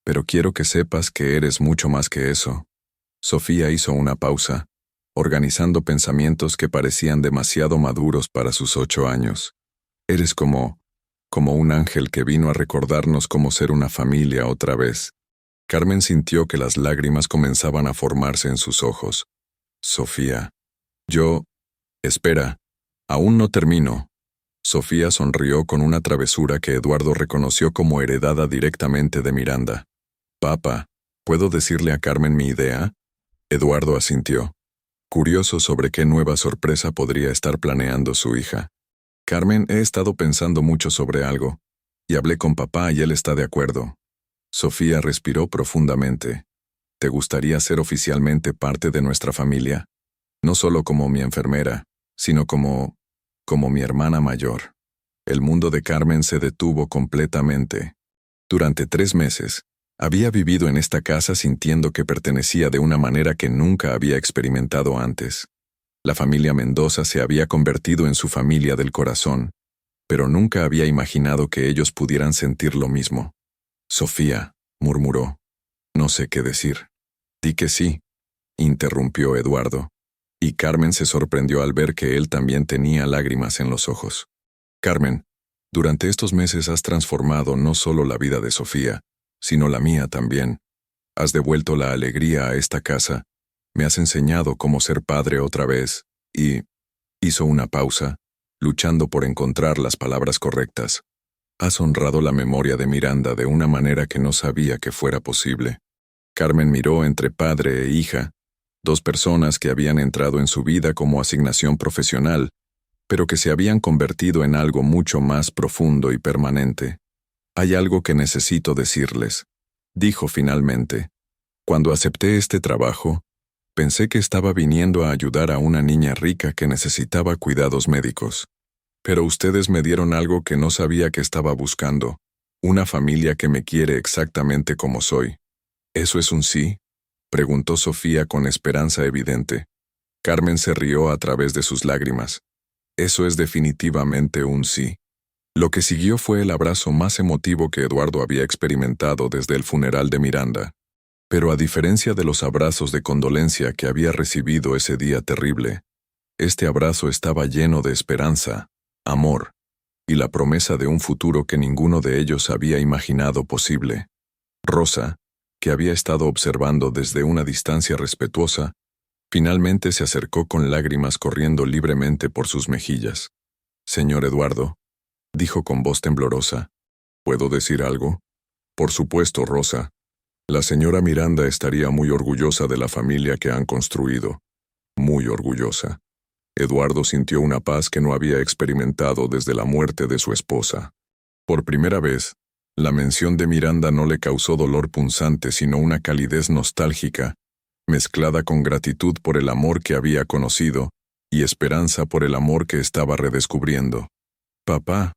pero quiero que sepas que eres mucho más que eso. Sofía hizo una pausa, organizando pensamientos que parecían demasiado maduros para sus 8 años. Eres como un ángel que vino a recordarnos cómo ser una familia otra vez. Carmen sintió que las lágrimas comenzaban a formarse en sus ojos. Sofía. Espera, aún no termino. Sofía sonrió con una travesura que Eduardo reconoció como heredada directamente de Miranda. Papá, ¿puedo decirle a Carmen mi idea? Eduardo asintió, curioso sobre qué nueva sorpresa podría estar planeando su hija. Carmen, he estado pensando mucho sobre algo, y hablé con papá y él está de acuerdo. Sofía respiró profundamente. ¿Te gustaría ser oficialmente parte de nuestra familia? No solo como mi enfermera, sino como mi hermana mayor. El mundo de Carmen se detuvo completamente. Durante 3 meses, había vivido en esta casa sintiendo que pertenecía de una manera que nunca había experimentado antes. La familia Mendoza se había convertido en su familia del corazón, pero nunca había imaginado que ellos pudieran sentir lo mismo. Sofía, murmuró. No sé qué decir. Di que sí, interrumpió Eduardo, y Carmen se sorprendió al ver que él también tenía lágrimas en los ojos. Carmen, durante estos meses has transformado no solo la vida de Sofía, sino la mía también. Has devuelto la alegría a esta casa. Me has enseñado cómo ser padre otra vez, y... Hizo una pausa, luchando por encontrar las palabras correctas. Has honrado la memoria de Miranda de una manera que no sabía que fuera posible. Carmen miró entre padre e hija, 2 personas que habían entrado en su vida como asignación profesional, pero que se habían convertido en algo mucho más profundo y permanente. Hay algo que necesito decirles, dijo finalmente. Cuando acepté este trabajo, pensé que estaba viniendo a ayudar a una niña rica que necesitaba cuidados médicos. Pero ustedes me dieron algo que no sabía que estaba buscando, una familia que me quiere exactamente como soy. ¿Eso es un sí?, preguntó Sofía con esperanza evidente. Carmen se rió a través de sus lágrimas. Eso es definitivamente un sí. Lo que siguió fue el abrazo más emotivo que Eduardo había experimentado desde el funeral de Miranda. Pero a diferencia de los abrazos de condolencia que había recibido ese día terrible, este abrazo estaba lleno de esperanza, amor, y la promesa de un futuro que ninguno de ellos había imaginado posible. Rosa, que había estado observando desde una distancia respetuosa, finalmente se acercó con lágrimas corriendo libremente por sus mejillas. «Señor Eduardo», dijo con voz temblorosa, «¿puedo decir algo?» «Por supuesto, Rosa. La señora Miranda estaría muy orgullosa de la familia que han construido. Muy orgullosa». Eduardo sintió una paz que no había experimentado desde la muerte de su esposa. Por primera vez, la mención de Miranda no le causó dolor punzante, sino una calidez nostálgica, mezclada con gratitud por el amor que había conocido y esperanza por el amor que estaba redescubriendo. «Papá»,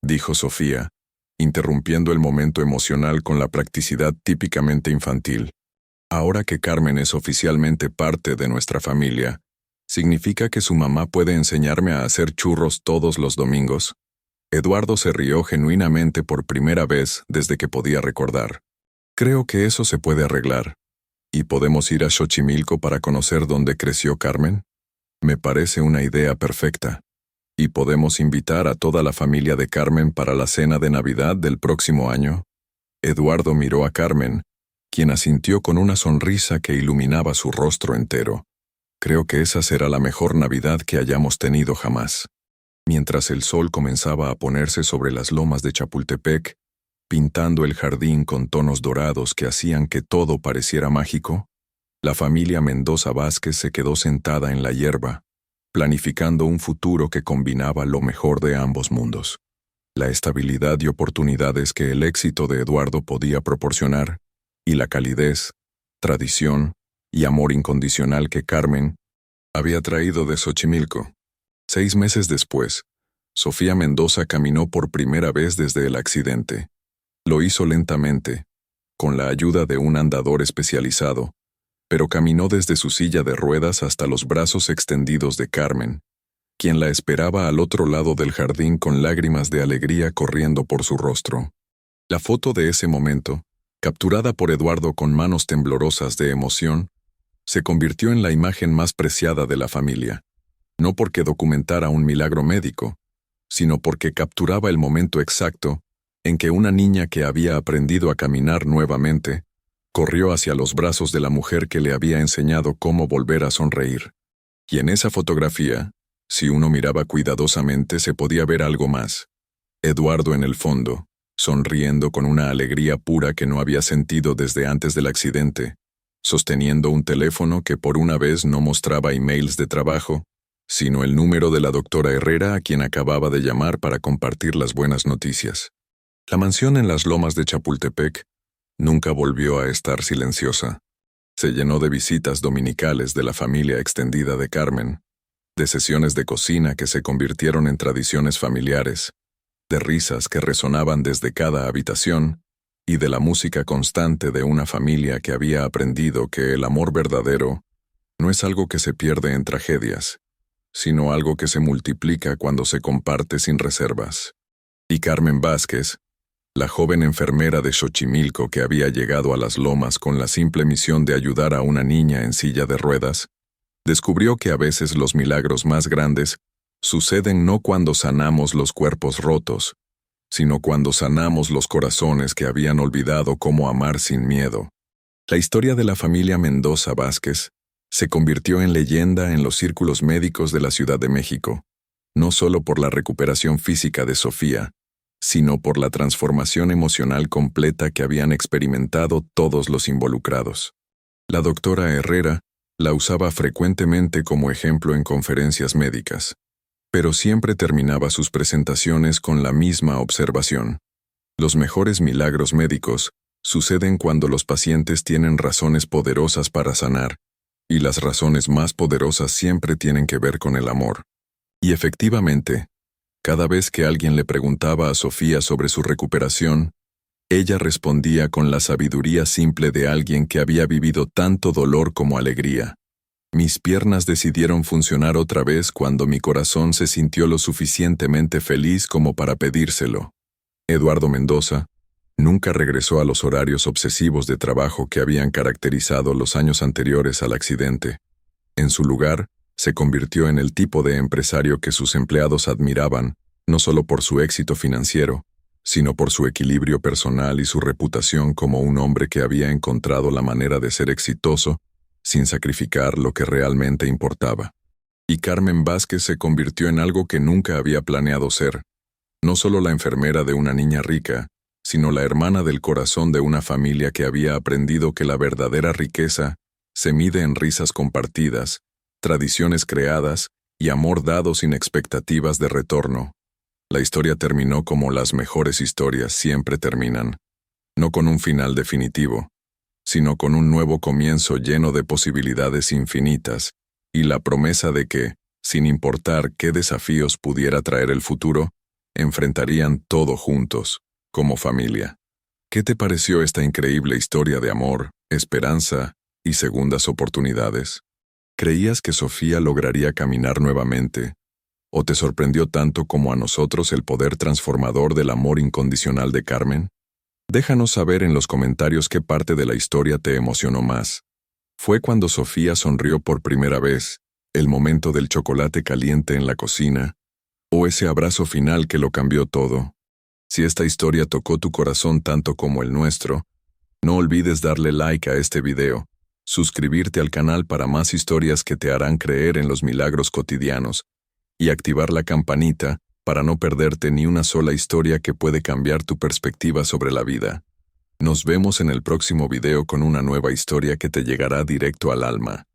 dijo Sofía, interrumpiendo el momento emocional con la practicidad típicamente infantil. «Ahora que Carmen es oficialmente parte de nuestra familia, ¿significa que su mamá puede enseñarme a hacer churros todos los domingos?» Eduardo se rió genuinamente por primera vez desde que podía recordar. «Creo que eso se puede arreglar. ¿Y podemos ir a Xochimilco para conocer dónde creció Carmen? Me parece una idea perfecta. ¿Y podemos invitar a toda la familia de Carmen para la cena de Navidad del próximo año?» Eduardo miró a Carmen, quien asintió con una sonrisa que iluminaba su rostro entero. «Creo que esa será la mejor Navidad que hayamos tenido jamás». Mientras el sol comenzaba a ponerse sobre las lomas de Chapultepec, pintando el jardín con tonos dorados que hacían que todo pareciera mágico, la familia Mendoza Vázquez se quedó sentada en la hierba, planificando un futuro que combinaba lo mejor de ambos mundos: la estabilidad y oportunidades que el éxito de Eduardo podía proporcionar, y la calidez, tradición y amor incondicional que Carmen había traído de Xochimilco. 6 meses después, Sofía Mendoza caminó por primera vez desde el accidente. Lo hizo lentamente, con la ayuda de un andador especializado, pero caminó desde su silla de ruedas hasta los brazos extendidos de Carmen, quien la esperaba al otro lado del jardín con lágrimas de alegría corriendo por su rostro. La foto de ese momento, capturada por Eduardo con manos temblorosas de emoción, se convirtió en la imagen más preciada de la familia, no porque documentara un milagro médico, sino porque capturaba el momento exacto en que una niña que había aprendido a caminar nuevamente corrió hacia los brazos de la mujer que le había enseñado cómo volver a sonreír. Y en esa fotografía, si uno miraba cuidadosamente, se podía ver algo más: Eduardo en el fondo, sonriendo con una alegría pura que no había sentido desde antes del accidente, sosteniendo un teléfono que por una vez no mostraba emails de trabajo, sino el número de la doctora Herrera, a quien acababa de llamar para compartir las buenas noticias. La mansión en las lomas de Chapultepec nunca volvió a estar silenciosa. Se llenó de visitas dominicales de la familia extendida de Carmen, de sesiones de cocina que se convirtieron en tradiciones familiares, de risas que resonaban desde cada habitación, y de la música constante de una familia que había aprendido que el amor verdadero no es algo que se pierde en tragedias, sino algo que se multiplica cuando se comparte sin reservas. Y Carmen Vázquez, la joven enfermera de Xochimilco que había llegado a las lomas con la simple misión de ayudar a una niña en silla de ruedas, descubrió que a veces los milagros más grandes suceden no cuando sanamos los cuerpos rotos, sino cuando sanamos los corazones que habían olvidado cómo amar sin miedo. La historia de la familia Mendoza Vázquez se convirtió en leyenda en los círculos médicos de la Ciudad de México, no solo por la recuperación física de Sofía, sino por la transformación emocional completa que habían experimentado todos los involucrados. La doctora Herrera la usaba frecuentemente como ejemplo en conferencias médicas, pero siempre terminaba sus presentaciones con la misma observación: los mejores milagros médicos suceden cuando los pacientes tienen razones poderosas para sanar, y las razones más poderosas siempre tienen que ver con el amor. Y efectivamente, cada vez que alguien le preguntaba a Sofía sobre su recuperación, ella respondía con la sabiduría simple de alguien que había vivido tanto dolor como alegría: mis piernas decidieron funcionar otra vez cuando mi corazón se sintió lo suficientemente feliz como para pedírselo. Eduardo Mendoza nunca regresó a los horarios obsesivos de trabajo que habían caracterizado los años anteriores al accidente. En su lugar, se convirtió en el tipo de empresario que sus empleados admiraban, no solo por su éxito financiero, sino por su equilibrio personal y su reputación como un hombre que había encontrado la manera de ser exitoso sin sacrificar lo que realmente importaba. Y Carmen Vázquez se convirtió en algo que nunca había planeado ser: no solo la enfermera de una niña rica, sino la hermana del corazón de una familia que había aprendido que la verdadera riqueza se mide en risas compartidas, tradiciones creadas y amor dado sin expectativas de retorno. La historia terminó como las mejores historias siempre terminan, no con un final definitivo, sino con un nuevo comienzo lleno de posibilidades infinitas y la promesa de que, sin importar qué desafíos pudiera traer el futuro, enfrentarían todo juntos, como familia. ¿Qué te pareció esta increíble historia de amor, esperanza y segundas oportunidades? ¿Creías que Sofía lograría caminar nuevamente? ¿O te sorprendió tanto como a nosotros el poder transformador del amor incondicional de Carmen? Déjanos saber en los comentarios qué parte de la historia te emocionó más. ¿Fue cuando Sofía sonrió por primera vez, el momento del chocolate caliente en la cocina, o ese abrazo final que lo cambió todo? Si esta historia tocó tu corazón tanto como el nuestro, no olvides darle like a este video, suscribirte al canal para más historias que te harán creer en los milagros cotidianos, y activar la campanita para no perderte ni una sola historia que puede cambiar tu perspectiva sobre la vida. Nos vemos en el próximo video con una nueva historia que te llegará directo al alma.